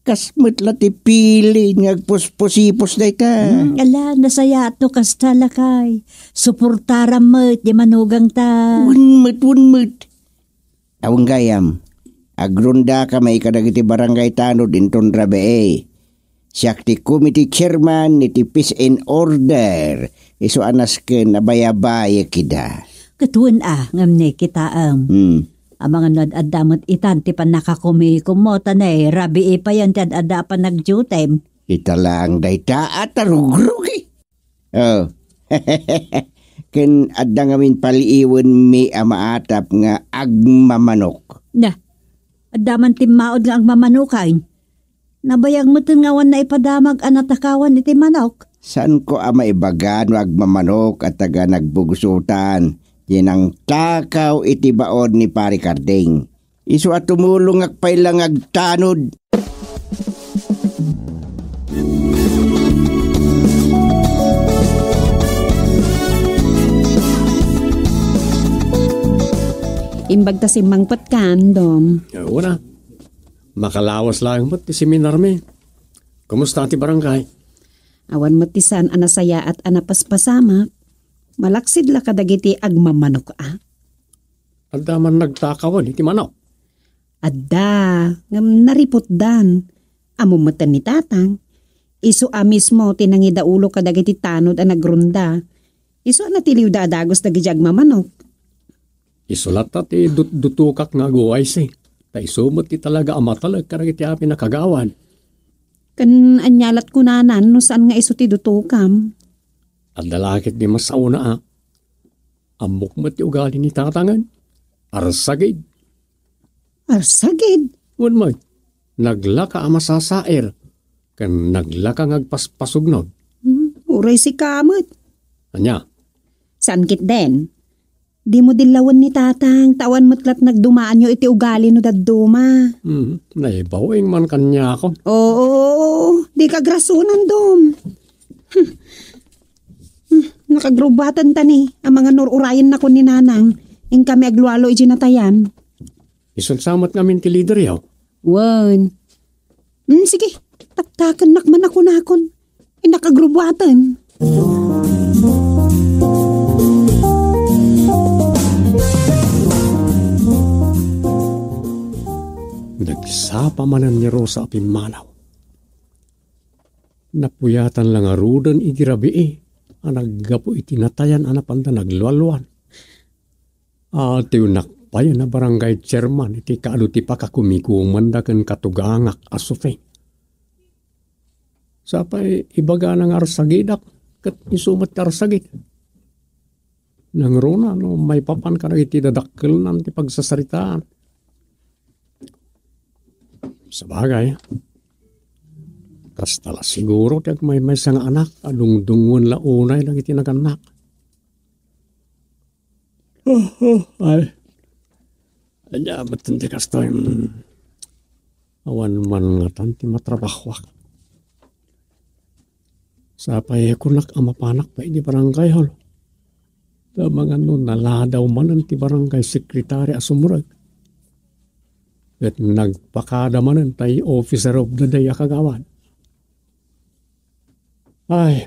Kasmet la ti pili ngagpuspusipos day ta. Ala, nasaya ato kas talakay. Suportara met di manugang ta. Unmet. Awang gayam. Agrunda ka may kadagiti barangay tanod inton rabe siyak ti committee chairman ni ti peace and order. Iso anas ken nabayabaya kida. Katuan ngam ne kita ang mga nadadamot itan ti pan nakakumikumotan rabi pa yan ti adada pa nagjutem. Ita lang dayta at arugrugi. Ken adda ngamin paliiwan mi amaatap nga agmamanok. Na, adaman ti maod nga agmamanukay. Nabayag mo ngawan na ipadamag anatakawan iti manok. Saan ko maibagan wag mamanok at taga nagbugusutan. Yan ang takaw iti baod ni Pari Carding. Isu at tumulong akpay lang agtanod. Imbag ta si Mang Patkan, Dom. Una, makalawas lang mo ti seminar mi. Kumusta ti barangay? Awan matisan anasaya at anapaspasama. Malaksid la kadagiti agmamanok Adda man nagtakawan iti manok. Adda, ngam naripot dan. Amumatan ni tatang. Isu mismo tinangida ulo kadagiti tanod a nagrunda. Isu natiliw da adagos dagiti agmamanok. Isulat ti dutukak nga guway si. Ta isumot ti talaga amatalag karagiti api nakagawan. Kan anyalat kunanan no saan nga isu ti dutukam. At dalakit di masauna Amok mo ti ugali ni tatangan. Arsagid. Arsagid. Wan mo, naglaka ang masasair. Kan naglaka ngagpaspasugnod. Uray si kamot. Anya, Saan kit den? Di mo dilawan ni tatang, tawan mo't lat nagdumaan nyo iti ugali no dadduma. naibawing man kanya ako. Oo, di ka grasunan dom. Nakagrubatan tani, ang mga nururayan na ko ni nanang, ing kami aglualo ijinatayan. Isulsamat ngamin ti leader yaw. Wan. Sige, taktakan nakman ako nakon. Nakagrubatan. Nagsapa manan ni Rosa apimanaw. Napuyatan lang arudan igirabi anaggapo itinatayan anapanda naglualuan. Ati nakpayan na barangay chairman iti kaado ti pakakumikuman da ken katugangak asufeng. Sapay ibaga ng arsagidak kat isumat arsagid. Nang rona no may papan ka na iti dadakkel nan ti pagsasaritaan. Sabagay, kastala siguro tiag may sang anak, adungdungon launay lang itinaganak. Ay, anya matindi kastoy, awan man nga tanti matrabahwak. Sapay kunak amapanak pa ini barangay hol. Tamang naladaw man ang ti barangay sekretary asumurag. At nagpakadamanan tayo officer of the day akagawan. Ay,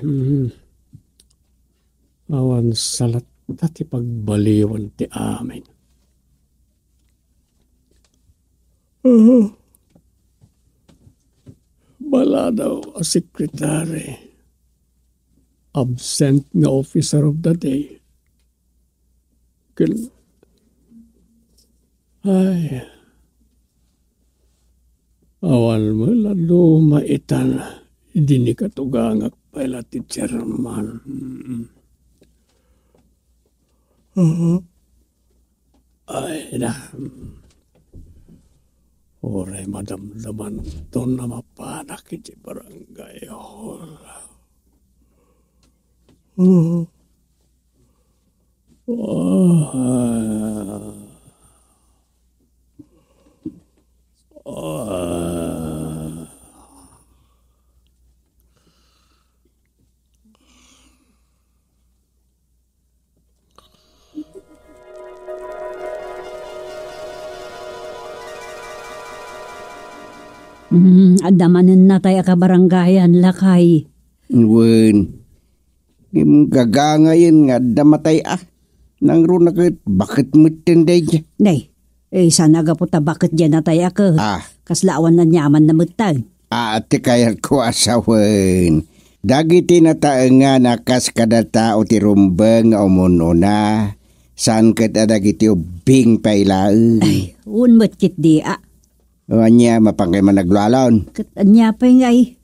awan salat tati pagbaliwan ti amin. Bala daw a secretary. Absent nga officer of the day. Ay, awan mo lalo maitan, hindi ni katugangak pala ti chairman. Ay na, oray madamdaman ito na mapanak iti barangay hall. Adamanan na tayo kabaranggayan lakay. Wen, gagangayin nga damatay nang runakit bakit mutinday niya. Nay, sana ga po bakit dyan na tayo ka. Kaslaawan na nyaman na mutag. Ati kaya ko asawen. Dagiti na nga nakas kada tao ti rumbeng umuno na. Saan kita dagiti ubing pailaan. Ay, unmat kit di Anya mapangkay man naglalon. Anya pa ngay.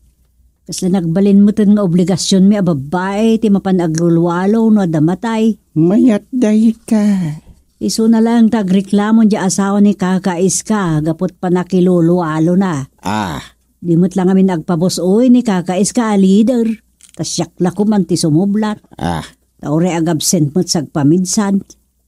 Kasla nagbalin mo nga obligasyon mi ababay ti mapanagulwalo no damatay. Mayat dahi ka. Iso na lang tagreklamon di asawa ni kakais ka gapot pa nakilulwalo na. Di mo't lang kami nagpabosoy ni kakais ka a leader. Tasyakla ko man ti sumublat. Taure agabsent mo't sagpaminsan.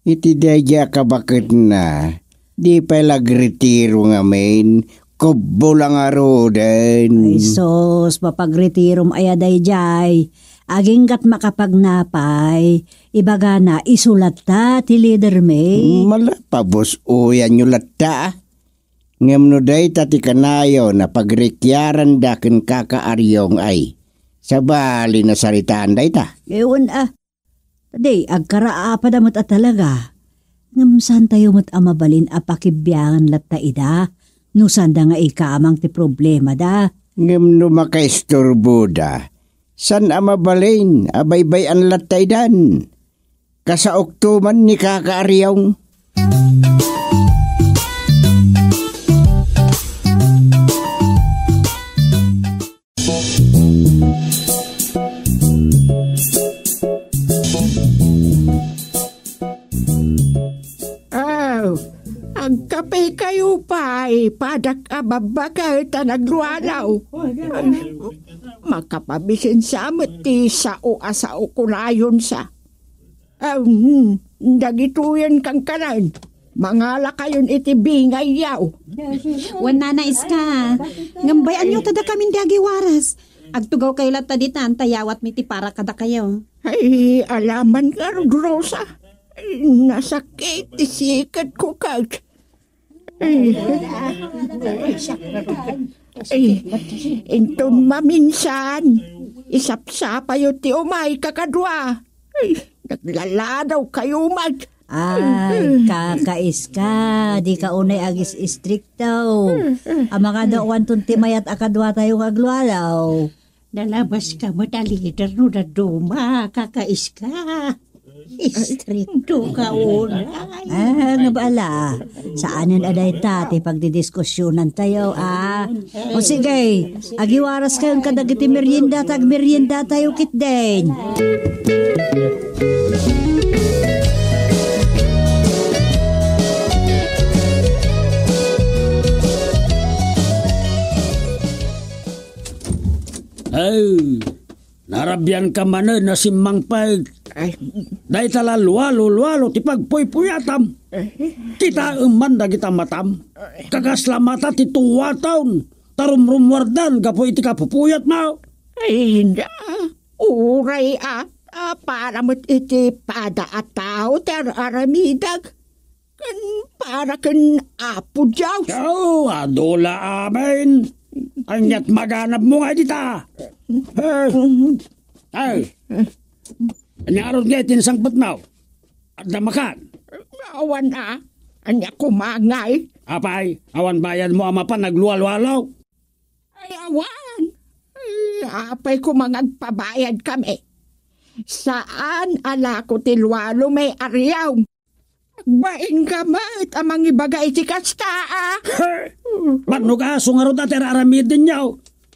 Iti daya ka bakit na. Di pa lagretiro nga main, kubo lang aroden. Ay sos, mapagretiro ayaday jay. Aging kat makapagnapay, ibaga na isulat ta ti leader may. Malapabos uyan nyo latta. Ngam no day tati kanayo na pagrekyaran dakin kakaaryong ay. Sabali na saritaan day ta. Ewan Taday, agkaraa pa damot talaga. Ngam saan tayo mo't amabalin apakibyangan latta ida, no sanda nga ikamang ti problema da. Ngam no makaisturbo da, san amabalin abaybayan latta idan, kasaok tuman ni kakaaryong. apay kayo pa padak ababagay ta naglualaw. Makapabisin sa mati sa o asao kunayon sa. Dagituyan kang kanan. Mangala kayon iti bingay yaw. Wan nanais ka. Ngambayan nyo tada kaming dagi waras. Agtugaw kayo lata ditan, tayawat miti para kada kayo. Ay, alaman ka, Rosa. Ay, nasakit, isikat ko kag. Inton maminsan, isapsapayo ti umay kakadwa. Ay, naglaladaw kayo mag. Ay, kakais ka. Di ka unay agis istriktaw. Ang mga dawan tuntimayat akadwa tayong aglualaw. Nalabas ka mo na leader no na duma, kakais ka. Istrikto ka unay. Nga bala. Saanin aday tati pagdidiskusyonan tayo, O sige, agiwaras kayong kadagiti merienda, tag merienda tayo kitden. Ay, narabyan ka man na si Mang Pag. Dahil tala luwalo, ti pagpuy-puyatam. Kita man da kita matam. Kakaslamata ti tuwa taon. Tarumrumwardan, kapoy iti kapupuyat mo. Ay, hindi. Uray para mo't iti pada at tao ter aramidag. Para kan apo jaw. Adola amin. Anyat maganap mo nga dita. Ay, anyarot nga tinisangpot mo. At namakan. Awan anya kumangay. Apay, awan bayan mo ama pa nagluwalwalaw. Ay, awan. Apay kumangagpabayad kami. Saan ala ko tilwalo may aryaw? Bain ka mat amang ibagay si kasta Banog aso nga ro dati raramid din yaw.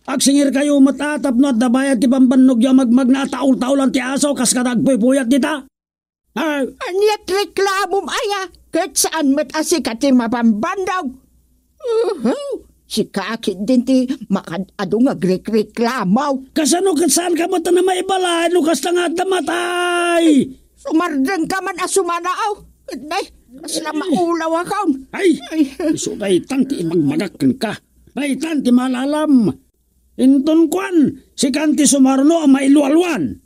Agsingir kayo matatap no at dabayad ti pambanog yaw magmagna taul-taulan ti aso kas kadagpoy-puyat dita. Anyat reklamom aya kat saan mat asikat ti mapambandaw. Si kakit din ti makadado nga reklamaw. Kasano kat saan ka mata na maibalay lukas na nga tamatay. Sumardang ka man asumanaw. Nay, kasla maulaw akaw. Ay, iso day tanti magmagakan ka. Day tanti malalam. Inton kwan, si kanti sumarno ang mailualwan.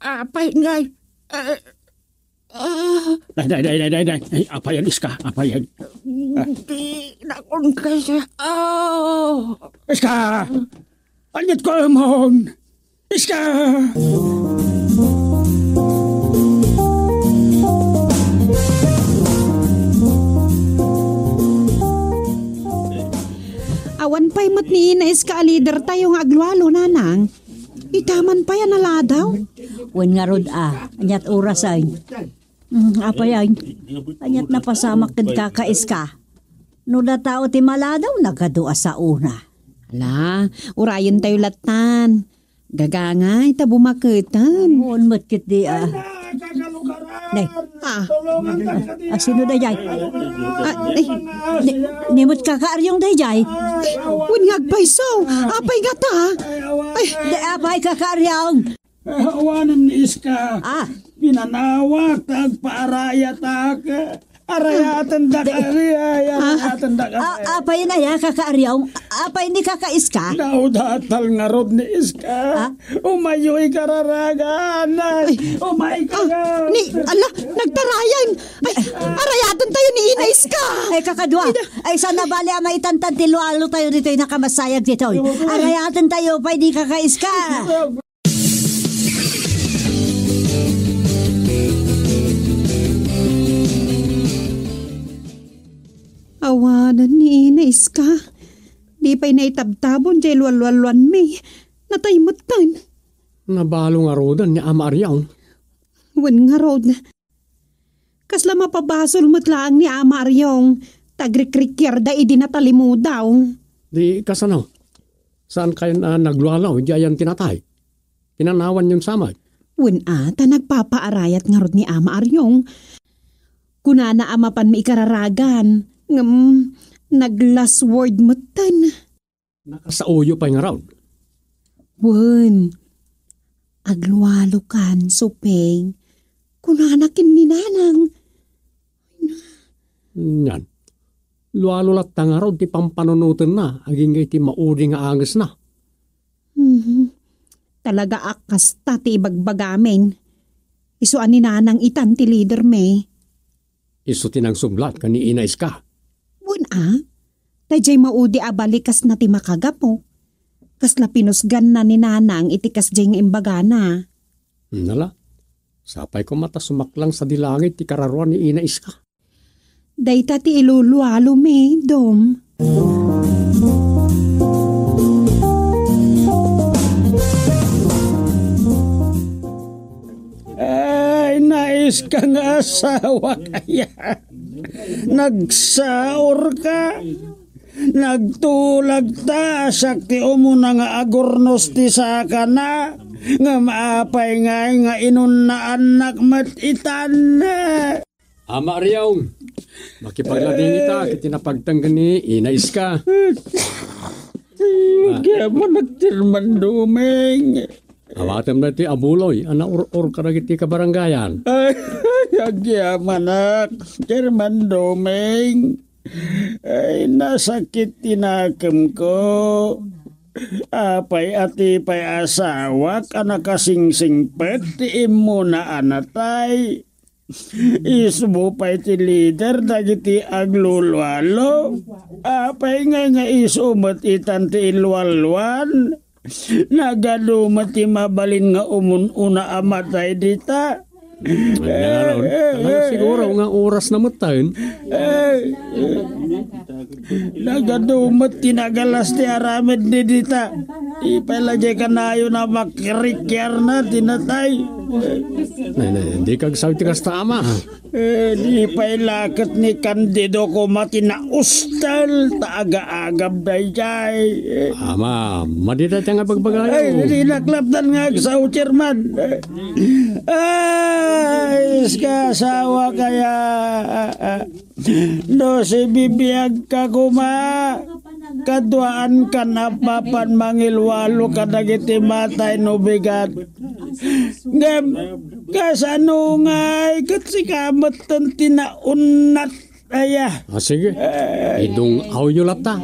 Apay ngay. Day. Apayan iska, apayan. Di nakon ka siya. Iska, anyat ko amon. Iska. Awan pa'y mat ni inais ka alider tayo nga aglualo, nanang. Itaman pa yan aladaw. Wen nga rod anyat oras ay. Apay, anyat napasamak kad kakais ka. No da tao ti maladaw, nagadua sa una. Ala, urayan tayo latan. Gagangay, tabumakitan. Moon matkit di Nay, sino da jay? Nimot kakaaryong da jay? Unyag paisaw, apay nga ta. Apay kakaaryong. Awanan ni Iska. Pinanawag tagpaaraya taka. Arayatan da arayatan da apay na ya kakaaryong? Apay ni kakaiska? Naudatal nga rod ni Iska. Umayoy kararagan. Umay ka nga. Ala, nagtarayan. Ay, arayatan tayo ni Inais ka. Ay, kakadwa. Ay, sana bali maitantan tilualo tayo dito yung nakamasayag dito. Arayatan tayo, pwede kakaiska. Awanan ni Inais ka. Di pa'y naitabtabon jay luwalwaluan may. Nataymutan. Nabalo nga rodan ni Ama Aryaw. Wan nga rod. Kasla mapabasol matlaang ni Ama Aryong. Tagrikrikir da idinatalimu daw. Di kasano? Saan kayo naglualaw? Di ayan tinatay. Pinanawan yung samay. Wan ta nagpapaarayat nga rod ni Ama Aryong. Kunana amapan maikararagan. Nag-last word mo tan. Nakasauyo pa nga raw. Wen, agluwalo kan, supeng. Kunana kim ni nanang. Yan. Lualo latta nga raw ti pampanunutan na. Aging iti maudi nga angas na. Talaga akas ta ti ibagbagamin. Isuan ni nanang itan ti leader me. Iso tinang sumlat ka ni inais ka. Bun tajay maudi abalikas na ti makagapo. Kasla pinusgan na ni nanang itikas jay nga imbagana. Nala, sapay ko mata sumaklang sa dilangit ti kararuan ni inais ka. Dayta ti ilulualo me, Dom. Ay, nais kang asawa kaya. Nagsaor ka. Nagtulag ta. Sakti mo na nga agornos ti saka na. Nga maapay nga inun na anak matitan na. Ama Ariyaw, makipaglading ita, kiti napagtanggan ni inais ka. Kaya mo nagtirman dumeng. Awatem na ti abuloy, ana or karagiti kabaranggayan. Ay, agyaman nak, tirman dumeng. Ay, nasakit tinakam ko. Apay ati pay asawak, anak kasingsingpet, ti imo na anatay. Ismo pa iti leader dagiti aglulwalo. Apay nga isumat itan ti ilwalwan. Nagalumat ti mabalin nga una amatay dita. Siguro nga oras na matayin. Nagadumat tinagalas ti aramid ni dita. Ipalagay ka na yun na makirikyar na tinatay. Hindi kagsabi ti kastama. Di pailakat ni Candido ko matinaustal taaga-agab dayjay. Ama, madita nga pagbagayo. Ay, di naklaptan nga sa chairman. Ay, iskasawa kaya. No, si bibiyag ka kuma. Kaduaan ka na papan mangilwalo ka dagiti matay no bigat. Ngem, kasano nga'y katsikamat tan tinaunat aya. Sige, idong awyo lata.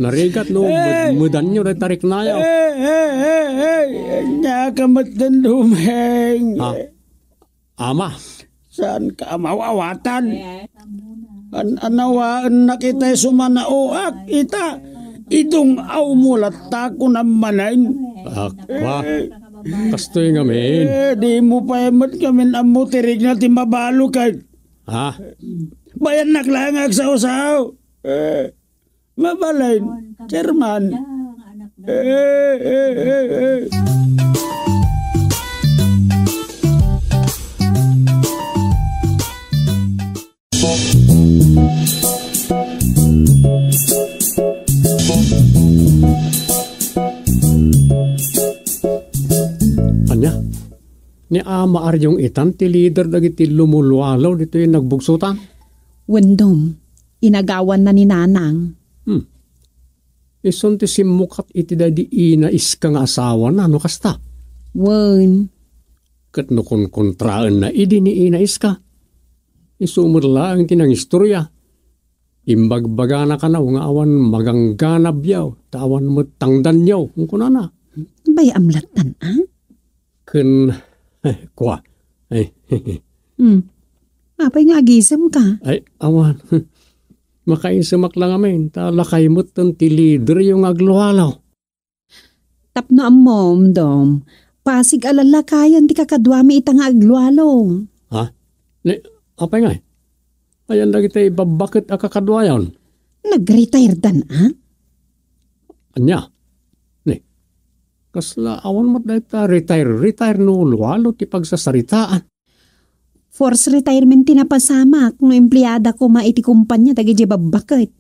Narigat no, mudan nyo na tarik na yaw. Nyakamat dan dumeng. Ama. Saan ka mawawatan? Anawaan na kita'y sumanauak, ita. Idong aw mo lata ko na manayin. Akwa, kastoy nga men. Di mo pa emat kami ang mutirig na timabalo kay. Bayan naklangag sa usaw. Mabalain, chairman. Anya, ni Ama Aryong itan, ti leader dagiti lumulwalaw, dito yung nagbugsutan. Wendom, inagawan na ni nanang. Ison ti simukat iti dadi inais ka nga asawa na, ano kasta? Wen. Kat no kontraan na idi ni inais ka. Isumurla ang tinang istorya. Imbagbaga na ka na, nga awan magangganab yaw, tawan mo tangdan yaw, kung kunana. Bay amlatan, Kun, kwa. Apay nga agisam ka. Ay, awan. Makaisamak lang amin, talakay mo ton ti leader yung agluhalaw. Tapno ang mom, Dom. Pasig alalakayan ti kakadwami itang aglualo. Apay nga ayan lagi tayo babakit akakadwayan. Nag-retire dan, Anya? Kasla awan mo dahil retire no luwalo ti pagsasaritaan. Force retirement tinapasamak no empleyada ko maiti kumpanya tagi di babakit.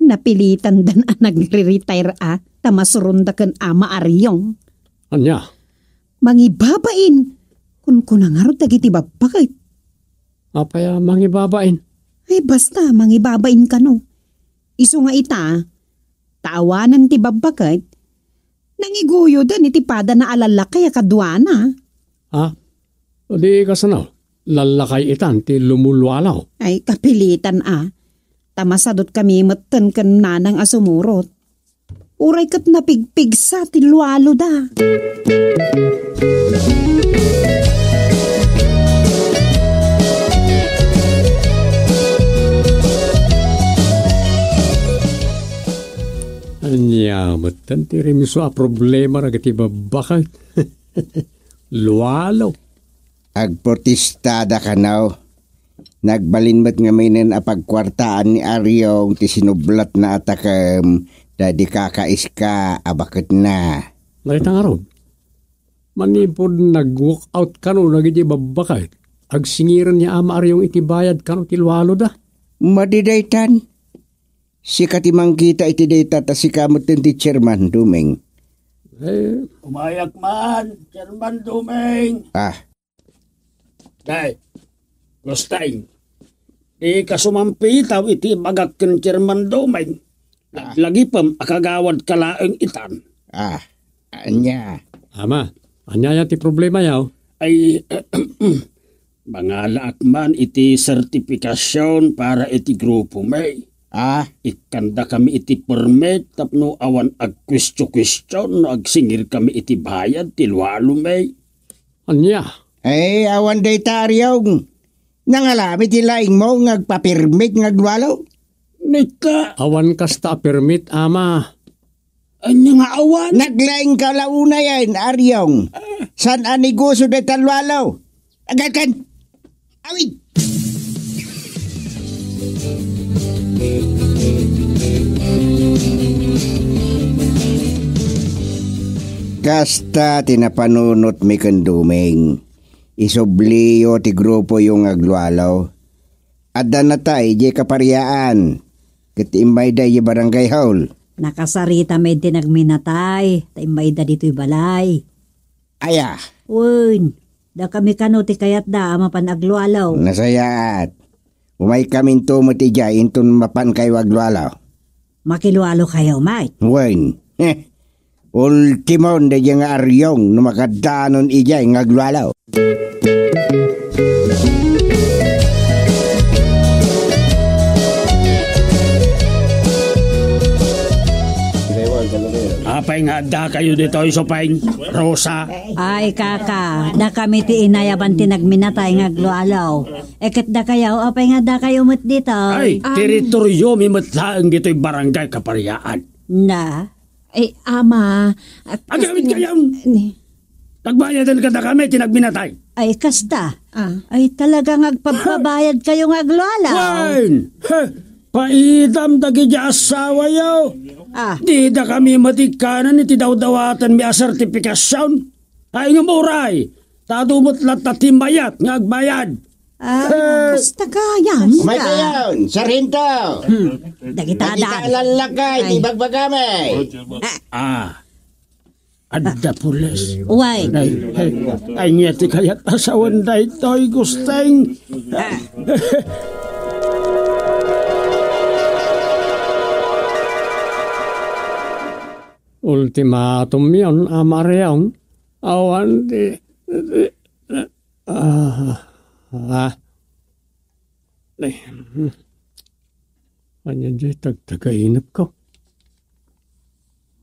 Napilitan dan nagre-retire tamasurunda kan Ama Aryong. Anya? Mangibabain kun kunangarot tagi ti babakit. Apaya mangibabain. Ay basta, mangibabain ka no. Iso nga ita, taawanan ti babakat, nangiguyo dan iti pada na alala kaya kadwana. Ha? O di kasanaw, lalakay itan ti lumulwalaw. Ay kapilitan tamasadot kami matan kan nanang asumurot. Uray kat napigpig sa ti lualo da. Anya, matan ti remiso a problema na kati babakay. Luwalaw. Agportistada ka now. Nagbalinmat nga may nan apagkwartaan ni Aryong ti sinublat na atakam dadi kakais ka abakit na. Nakita nga ron. Manipod nag-walk out ka no nagiti babakay. Agsingiran niya ama Aryong itibayad ka no ti luwalo da. Madidaytan. Si katimang kita iti data ta si kamot ti Chairman Dumeng. Umayak man, Chairman Dumeng. Day, Gusteng, di kasumampitaw iti magak ken Chairman Dumeng. Lagi pam akagawad kalaeng itan. Anya. Ama, anya ti problema yaw. Ay, mangalaak man iti sertifikasyon para iti grupo may. Ikanda kami iti permit tapno awan agkwestiyon no agsingir kami iti bayad ti luwalo may. Anya? Ay, awan day taryong. Nangalami ti laing mo ngagpapirmit ngagluwalo? Nika. Awan kasta permit, ama. Anya nga awan? Naglaing ka launa yan, Aryong. San aniguso day talwalo? Agad kan. Awid! Kasta tinapanunot mi kandumeng. Isobliyo ti grupo yung aglualaw. Adda na tay di kaparyaan. Katimbay da yung barangay hall. Nakasarita may tinagminatay. Taimbay da dito'y balay. Aya. Uy, da kami kanuti kayat da mapan aglualaw. Nasayaat. Umay kamin tumati dya intun mapan kayo aglualaw. Makilualo kayo, Mike. Wen. Ultimon da yung Aryong na makadanon ijay ng aglualaw. Apay nga da kayo dito isopay, Rosa. Ay kaka, da kami ti inayaban tinagminatay nga aglualaw. Eket da kayo, apay nga da kayo mat dito. Ay, teritoryo mi matlaang dito'y barangay kaparyaan. Na? Ay ama. Agamit kayang nagbayadan ka da kami tinagminatay. Ay kasta. Ay talagang agpapabayad kayo nga aglualaw. Wen! Paidam dagi di asawa yaw. Di da kami matikanan iti daw-dawatan mi a sertifikasyon. Ay nga muray. Tadumot lat na timbayat nga agbayad. Basta kayan. May kayon, Sarinto. Dagitadaan. Lalakay, di bagbagamay. Adda pulis. Uway. Ay ngeti kayat asawan da ito'y gusteng. Ultimatum yun, ama Aryong. Awan di... Kanya di tagtagainap ko.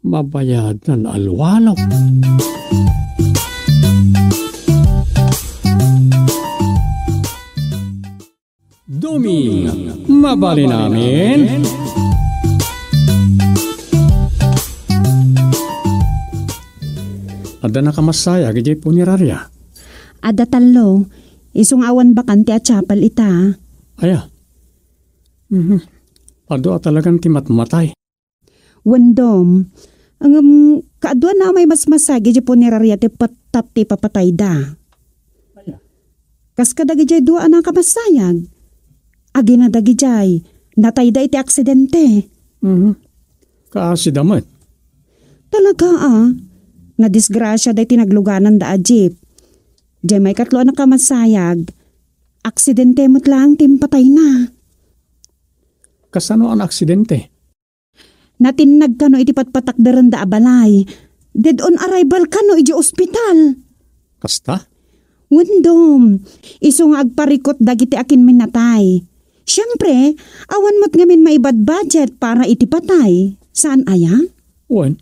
Mabayadan alwalaw. Duming, mabali namin. Ada na kamasaya, gajay punerarya. Ada talo, isong awan bakante at chapel ita. Aya. Ado talagang timatmatay. Wendom, ang kaadwa na may mas masagi di punerarya ti patati papatay da. Kas kadagi jay dua anang kamasayag. Agi na dagi jay, natay da iti aksidente. Kaasi damat. Talaga na disgrasya da iti nagluganan da ajip. Jay may katlo na kamasayag, aksidente mo't lang timpatay na. Kasano ang aksidente? Natinag ka no iti patpatakdaran da abalay. Dead on arrival ka no iti ospital. Kasta? Wendom, iso nga agparikot dagiti akin minatay. Siyempre, awan mo't ngamin maibad budget para iti patay. Saan aya? Wen.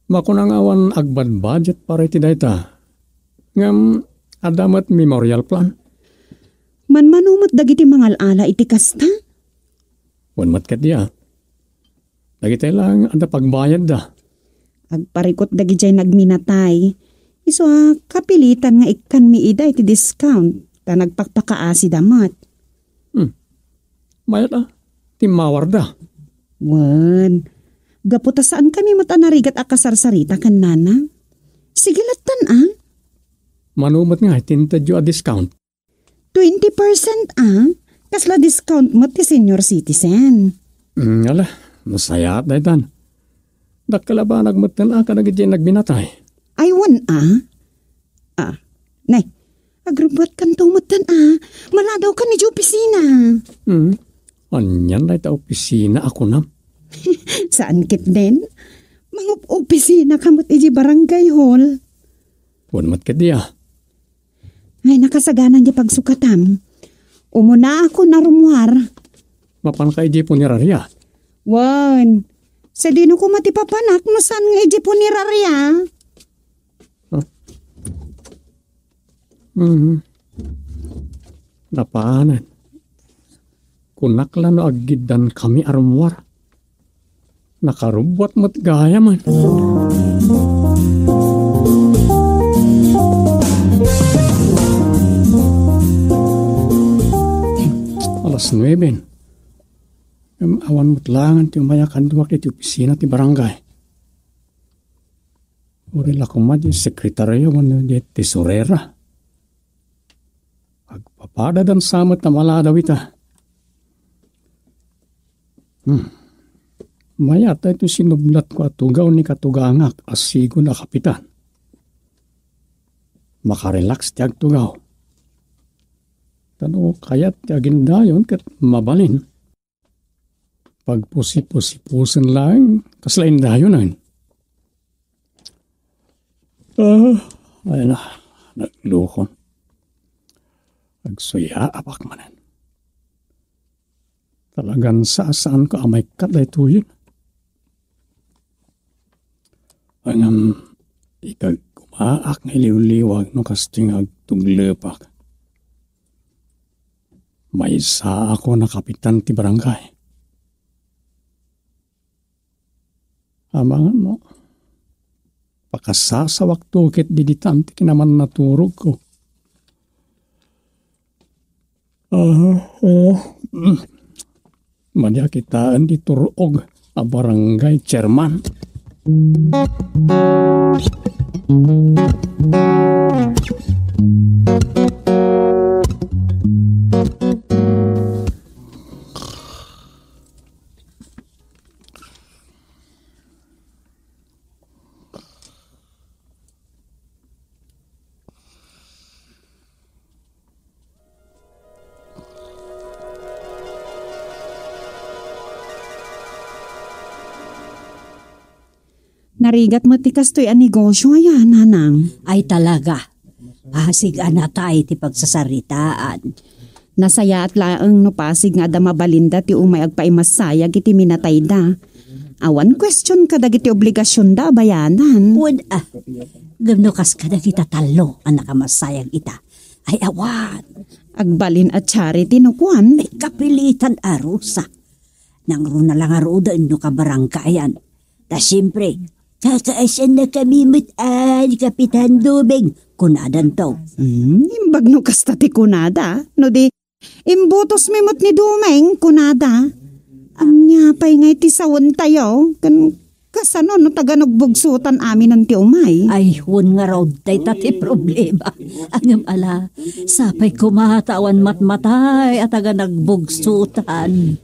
Makunang awan agbad budget para iti dayta. Ngam adamat memorial plan. Manmanumot dagiti mangalala iti kasta? Wen matkat dia. Dagiti lang anda pagbayad da. Agparikot dagiti nagminatay. Iso kapilitan nga ikan mi ida iti discount ta nagpakpakaasi damat. Mayat timawar da. Wan, gaputa saan kami matanarigat akasarsarita kan nana? Sige latan Manumot nga tintadyo a discount. 20% kasla discount mo ti senior citizen. Ala, masaya at daytan. Dakala ba nagmatan ka nagiti nagbinatay? Ay, wan nay, agrubot kan tumatan maladaw ka ni opisina. Anyan na ita opisina ako na. Saan kit din? Mangup opisina kamot iji barangay hall. Wan mat kadiya. Ay, nakasaganan di pagsukatam. Umuna ako na rumwar. Mapan ka iji punerarya. Wan, sa dino ko matipapanak no saan nga iji punerarya. Napaanan. Kunakla no agidan kami arumwar. Nakarubot mat gaya man. Alas 9. Awan mo't langan ti umayakan duwak iti opisina ti barangay. Uri la kumadi sekretaryo man di tesorera. Agpapada dan samat na maladaw ita. Mayata ito sinublat ko at tugaw ni katugangak asigo na kapitan. Makarelax ti agtugaw. Tano kayat ti agindayon kat mabalin. Pagpusi-pusi-pusin lang kaslain dayon na. Ay na, naglukon. Agsuya apak manan. Talagang saan ko amay katay tuyin. Ang ikag kumaak nga iliw-liwag no kasting agtuglepak. May isa ako na kapitan ti barangay. Amangan mo. Pakasasawak tukit diditan ti kinaman naturog ko. Madya kitaan di turog a barangay chairman. Narigat mo ti kastoy a negosyo ayan, nanang. Ay talaga. Pasig anatay ti pagsasaritaan. Nasaya at laang no pasig nga da mabalinda ti umay agpaimasayag iti minatay da. Awan question ka dagiti obligasyon da bayanan. Wad Gamno kas kada kita talo ang nakamasayag ita. Ay awan. Agbalin at charity no kuan. Ay kapilitan arusa. Nang runa lang aruda no kabarangkayan. Ta siyempre, kakaasan na kami mutaan, Kapitan Dumeng. Kunadan to. Imbag no kasta ti kunada. No di, imbutos mimot ni Dumeng, kunada. Ang nyapay nga iti sawon tayo. Kasano no taganagbugsutan amin ng ti umay. Ay, hun nga raw tay tati problema. Angam ala, sapay kumatawan matmatay at taganagbugsutan.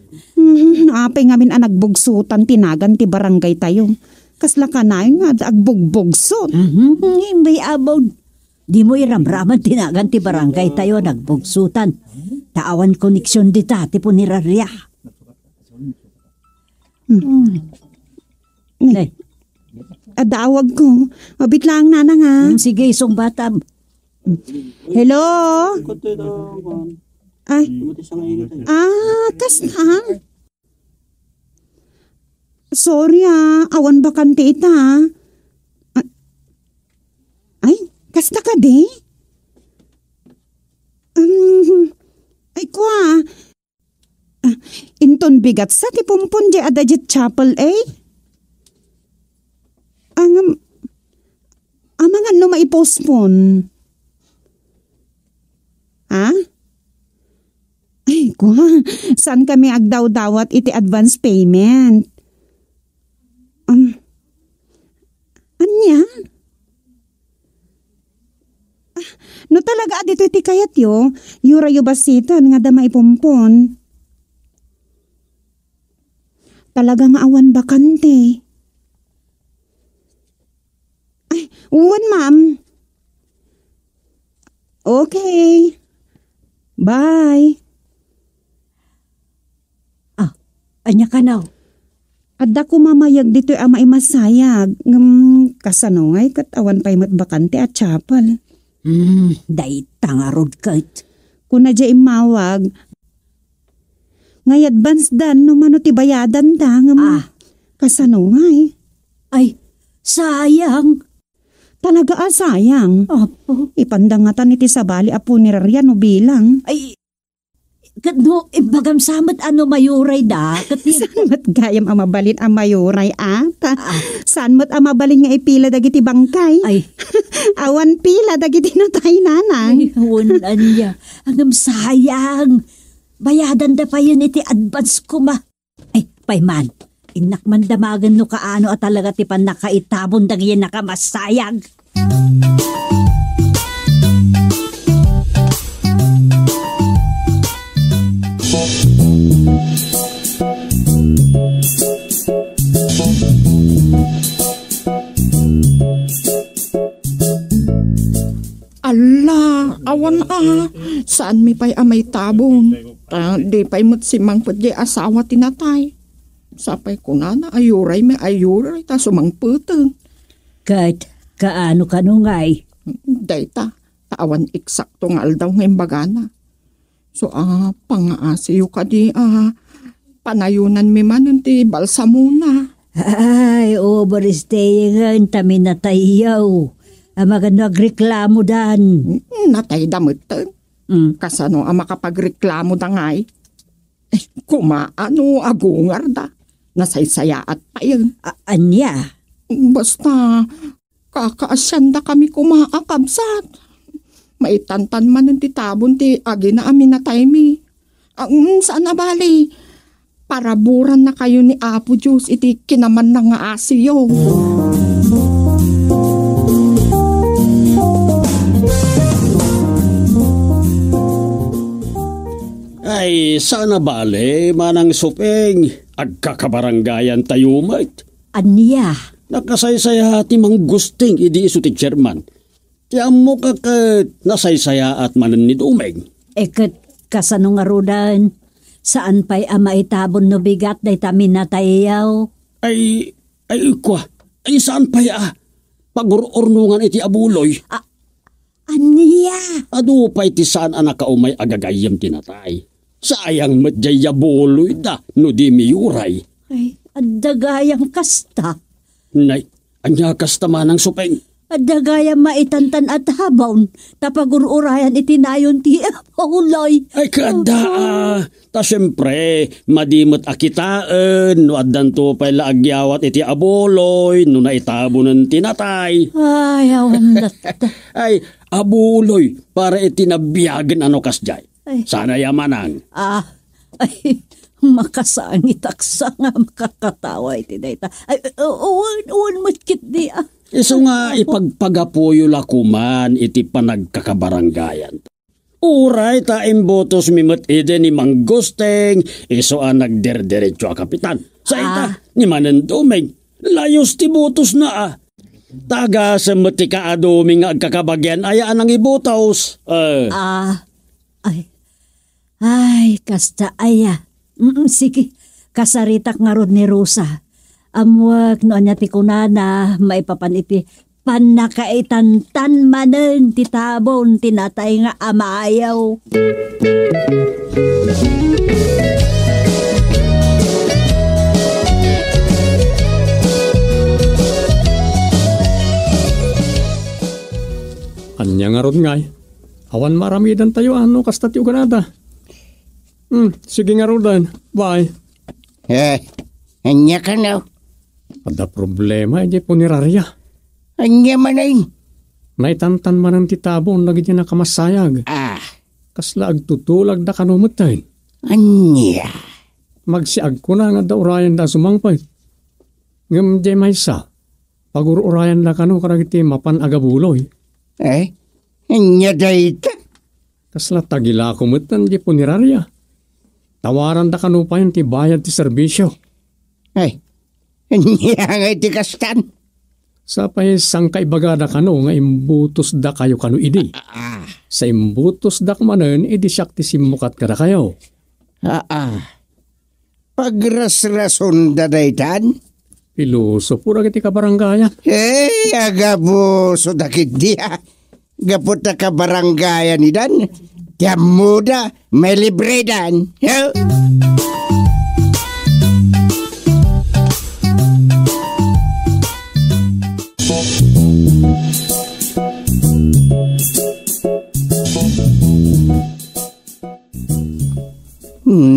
Apay ngamin ang nagbugsutan tinagan ti barangay tayo. Kasla ka na nga agbugbugso. May abaw. Di mo iramraman tinagan ti barangay tayo nagbugsutan. Taawan koneksyon di ta ti punirarya. Nay, Adawag ko. Mabit lang nana nga. sige isong batam. Hello? Ay. Kas na. Sorry awan bakante ita. Ay, kas na ka de? Ay kwa. Inton bigat sa ti pumpun di adajit chapel Ang mga no maipostpone. Ha? Ay, kwa. Saan kami agdaw-dawat iti advance payment? Anya? No talaga adito iti kayat yo, yura yo basitan nga da maipumpon. Talaga nga awan bakante. Ay, uwan ma'am. Okay. Bye. Anya ka now? Adda ko mamayag dito ama imasayag. Kasanongay kat awan pa'y matbakante at chapel. Day tangarod kat. Kuna dya imawag. Ngay advance dan no mano ti bayadan da. Kasanongay. Ay, sayang. Talaga sayang. Apo. Ipandangatan iti sabali apo ni Rarya no bilang. Ay, no, ibagam samat ano mayuray da. Saan mo't gayam ang mabalin ang mayuray Saan mo't ang mabalin nga ipila dagiti bangkay? Ay. Awan pila dagiti natay nanang. Ay, hunan niya. Hanggang sayang. Bayadan da pa yun iti advance ko ma. Ay, payman. Inak man damagan no kaano at talaga ti pan nakaitabon dang yan nakamasayag. Ala, awan saan mi pa'y amay tabong? Di pa'y mo't simang pwede asawa tinatay. Sapay ko na ayuray may ayuray ta sumangputeng. Kahit kaano kanungay. Dayta, taawan eksakto nga aldaw ngayon bagana. So pangaasiyo ka di panayunan mi manon ti balsa muna. Ay, overstayingan tamin na tayaw. Amaga nagreklamo dan. Natay damutan. Kasano makapagreklamo da ngay? Kumaano agungar da. Nasaysaya at pa yun. Anya? Basta kakaasyanda kami kumaakabsat. Maitantan man ti tabon ti agi na amin na tayo mi. Saan na bali? Paraburan na kayo ni Apo Diyos iti kinaman na nga asiyo. Ay, sana bale, manang supeng, agkakabaranggayan tayo mait. Anya? Nakasaysaya ti manggusting idi iso ti chairman. Ti amo kakat nasaysaya at manan ni Dumeng. Eket kasano nga rudan, saan pa'y maitabon no bigat day tamin na tayaw? Ay kwa, ay saan pa ya? Pagururnungan iti abuloy. Anya? Ado pa iti saan anak kaumay agagayam tinatay. Sayang matjay abuloy da, no di miyuray. Ay, adagayang kasta. Nay, anya kasta manang supeng. Adagayang maitantan at habawn, tapagururayan itinayon ti abuloy. Ay kada ta siyempre, madimot akitaan, no addan to pa'y laagyawat iti abuloy, no naitabo ng tinatay. Ay, awan na. Ay, abuloy, para itinabiyagan ano kasjay. Sana yamanang. Ay, makasangit aksa nga makakatawa iti dayta. Ay, uwan matkit di Iso nga ipagpagapuyo lakuman iti panagkakabaranggayan. Uray ta imbotos mimot ide ni Manggusteng, iso nagderderecho a kapitan. Sa ita, ni Manan Dumeng, layos ti botos na Taga sa matika adumi nga agkakabagyan ayaan ang ibutos. Ay, kasta aya. Sige, kasaritak nga rod ni Rosa. Amwag no anya ti kunana, maipapaniti panakaitantan manen ti tabon tinatay nga amayaw. Anya nga rod ngay. Awan maramidan tayo ano kastat yung ganada. Sige nga rodan. Bye. Anya ka na. Ada problema hindi po ni Raria. Anya man ay. Naitantan man ang titabon lagi niya nakamasayag. Kasla agtutulag da kanumutay. Anya. Magsiag ko na nga da urayan da sumangpay. Ngam di may sa. Pag-urayan da kanu karagiti mapan agabuloy. Anya day ta. Kasla tagila kumutan di po ni Raria. Tawaran da kanupayan ti bayad ti serbisyo. Anya nga iti kastan. Sa pay sangkay bagada kanu nga imbutos da kayo kanu idi. Sa imbutos da kumanen idi siyak ti simukat kada kayo. Pagrasrason da daytan. Piluso pura kiti kabarangayan. Agabo so dakit dia. Gapot na kabarangayan ni Dan. Tiamuda may libre Dan.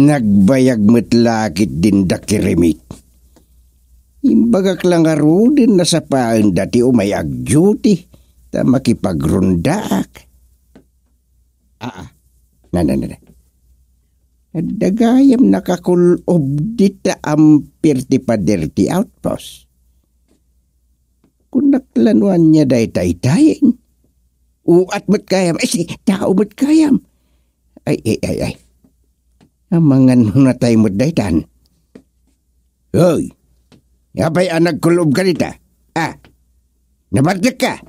Nagbayag metlakit din dakirimit. Imbagak lang aro din na sa paan dati umay agduty ta makipagrundaak. Dagayam nakakulob dita ampir ti pader ti outpost. Kung naklanuan niya day-tay-tayin. Uat mo't kayam. Tao mo't kayam. Ay. Amangan mo na tayo mo't daytan. Hoy! Yapay nagkulob ka dita. Nabardak ka.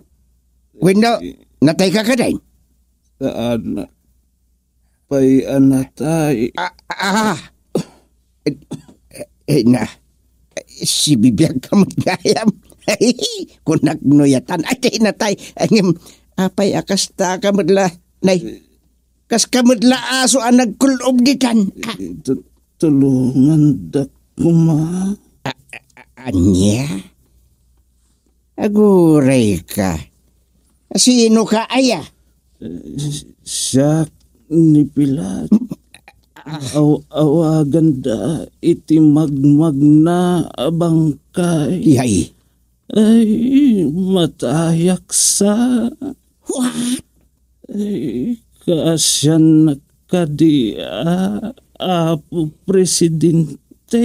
Wendo, natay ka ka din. Saan pay anatay. Si bibiyag ka mo't gayam. Kung nagnuyatan, natay. Apay akasta ka mo't la. Kas ka mo't la aso nagkulob ditan. Tulungan da kuma. Anya? Aguray ka. Sino ka aya? Siya ni Pilat. Awagan da iti magmag na abangkay. Yay. Ay, matayak sa. What? Ay, kasyan nakadia apo presidente.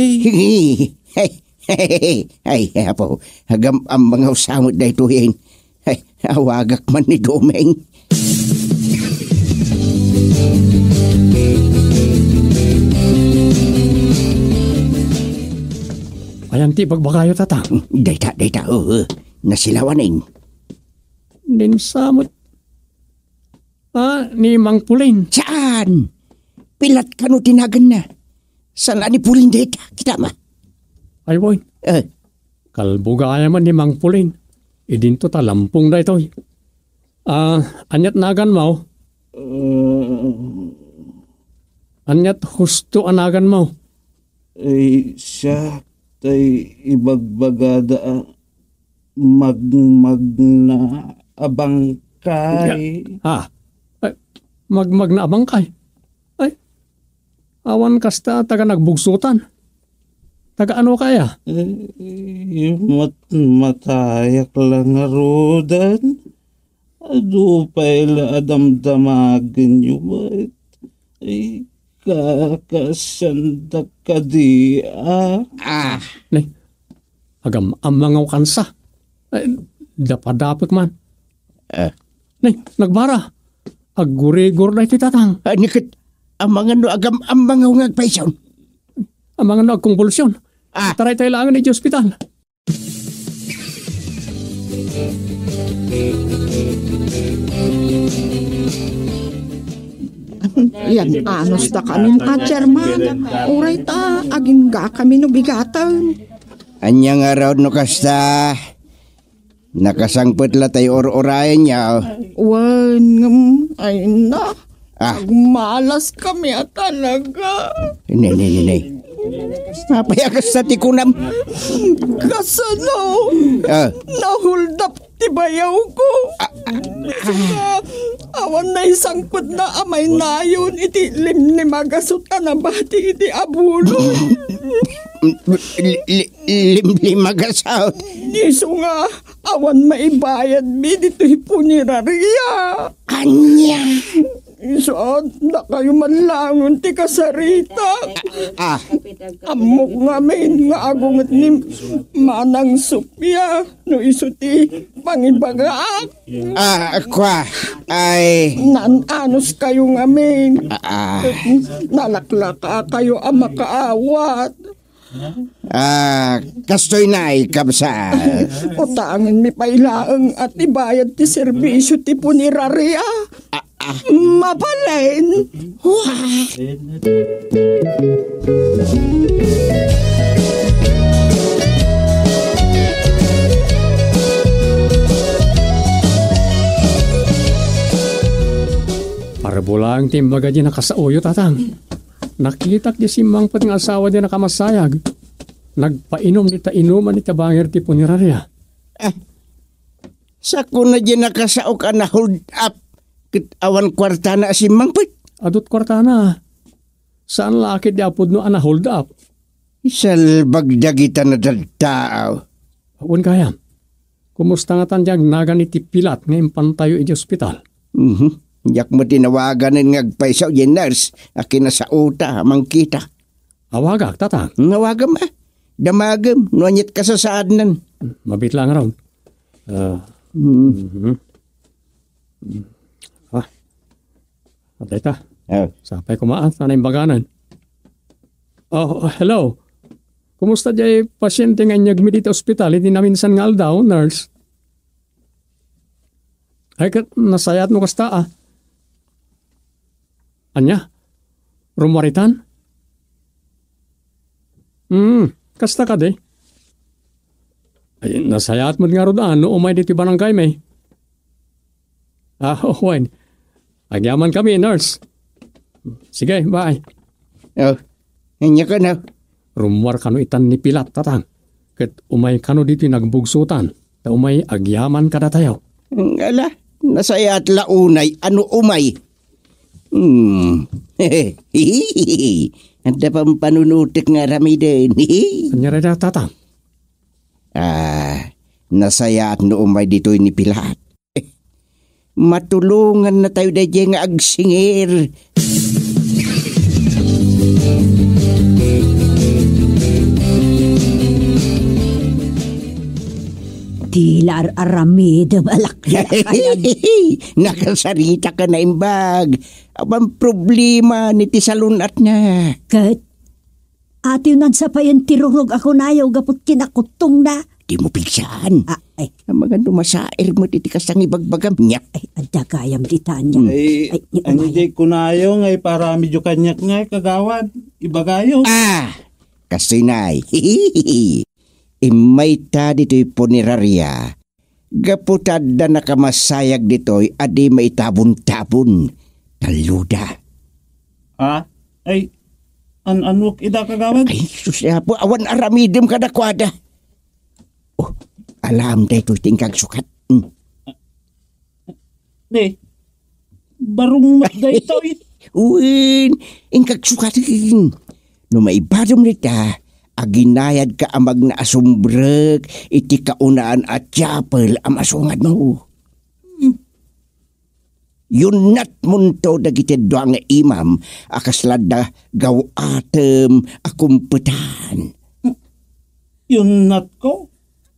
Ay, apo, hagam ang mga usamot na ituhin. Ay, awagak man ni Domeng. Ayan ti pagbakayo tatang. Dayta, nasilawaning. Din samot. Ni Mang Pulin. Saan? Pilat ka no tinagan na. Saan ni Pulin dayta? Kita ma. Ay boy. Kalbugaya man ni Mang Pulin. Idinto talampong da ito. Anyat nagan mo. Anyat husto anagan mo. Ay, siya tay ibagbagada magmag na abangkay. Magmag na abangkay? Ay, awan kasta taga nagbugsutan. Taga ano kaya? Matayak lang nga rodan. Adupay la adamdamagan nyo ba't ay kakasyandak ka di Nay, agam amangaw kansa. Dapat man. Nay, nagbara. Agurigor na iti tatang. Nikit, amangan no agam amangaw nga paisyon. Amangan no agkumpulsyon. Taray tayo lang ni ospital. Yan anos ta kami ka, Chairman. Uray ta, aging ga kami no bigatan. Anyang araw no kasta. Nakasangpet la tayo or-orayan niya. Wan, ay na. Ah, Malas kami talaga. Nay. Mapayakas sa tikunam. Kasano? Ah, Nahold up ti bayaw ko. Awan na isangkot na amay nayon iti limlimagasot na bati iti abulo. limagasaw. Niso nga, awan maibayad mi dito'y punirariya. Anya. Iso, na kayo manlangon ti kasarita. Ah, Amok nga min nga agungot ni Manang Supya. No iso ti pangibagaak. kwa. Ay. Nananos kayo nga min. Nalaklaka kayo ang makaawat. Kastoy na kamsa. Utangin mi pailaang at ibayad ti serbisyo ti punirariya. Mapalain. Para bulang timbaga di nakasauyo tatang. Nakitak di si Mangpet nga asawa di nakamasayag. Nagpainom di ta inuman di tabangir ti punirarya. Sa kuna di nakasao ka na hold up. Awan kwarta na si Mangpet. Adot kwarta na. Saan lakit di apod no ana hold up? Isal bagdagita na daltaaw. Awan kaya. Kumusta nga tanjag nagan iti pilat ngayon pantayo iti ospital? Yak mo tinawagan ng ngagpaisaw yung nurse. Akin na sa uta, mangkita. Awagak, tatang. Nawagam ba? Damagam, nuanyit ka sa saadnan. Mabit lang raw. Atay ta. Sapay kumaan, sana yung baganan. Hello. Kumusta jay pasyente nga nyagmi dito ospital? Hindi namin san nga aldaw, nurse. Ay, nasayat mo kasta Anya? Rumaritan? Kasta ka de? Ay, nasayat mo nga rodaan, no umay dito barangay may. Wen. Agyaman kami, nurse. Sige, bye. Anya ka na. Rumwar kano itan ni Pilat, tatang. Kat umay kano dito nagbugsutan. Ta umay agyaman kada tayo. Ala, nasayat launay, ano umay? Anda pang panunutik nga rami din. Kanya reda, tatang. Nasayat no umay dito ni Pilat. Matulungan na tayo na dyan nga agsingir. Tilar aramid balak. Nakasarita ka na imbag. Abang problema ni tisalunat na. Kat, ati nan sa payan tirurog ako na ayaw gapot kinakutong na. Di mo pigsaan. Ang mga dumasair mo titikas ang ibagbagam niya. Ay, adda kayam ditanya. Hindi ko na ayaw ngay para medyo kanyak ngay kagawad. Ibagayo. Kasinay. Imay ta dito'y punerarya. Gaputad na nakamasayag dito'y adi maitabon-tabon. Taluda. Ay, anok ida kagawad? Ay, susya po, awan aramidim kadakwada. Alam da ito'y tingkag sukat. Barong matda ito Uwin, ingkag sukat. No maibadom nita, aginayad ka amag na asumbrek, iti kaunaan at chapel ang asungad mo. Yun nat munto dagiti doang nga imam, akaslad na gawatem akumputan. Yun nat ko?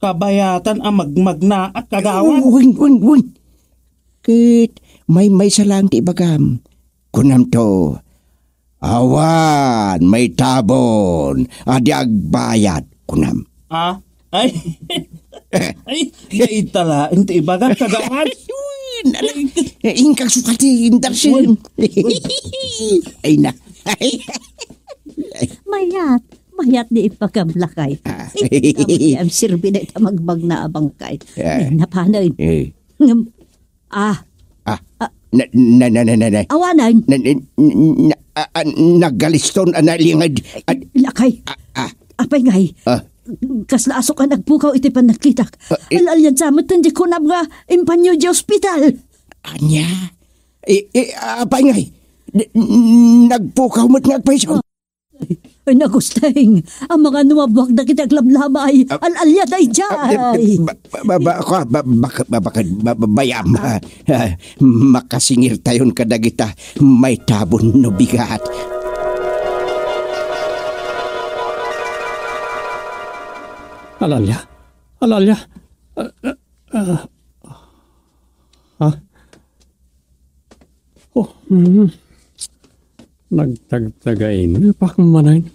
Kabayatan ang magmagna at kagawad. Wing. Kit, may salang ti ibagam. Kunam to, awan, may tabon, adi agbayad, kunam. Ay, Ay, gaitala, hindi baga kagawad. Ingkang sukati, Darsin. Ay na. Mayat di ipagamlakay. Ang sirbi na ita magbag na abangkay. Napanay. Awanan. Naggaliston analingad. Lakay. Apay ngay. Kaslasok ka nagpukaw iti panagkitak. Alalyan samot hindi ko na mga impanyo di hospital. Anya? Apay ngay. Nagpukaw mo't nagpaisaw. Ay nagusteng, ang mga nuwabwag na kitaglablamay, alalya day jay. Bayam, makasingir tayon kadagita, may tabon no bigat. Alalya? Oh, nagtagtagain pa kung manayin.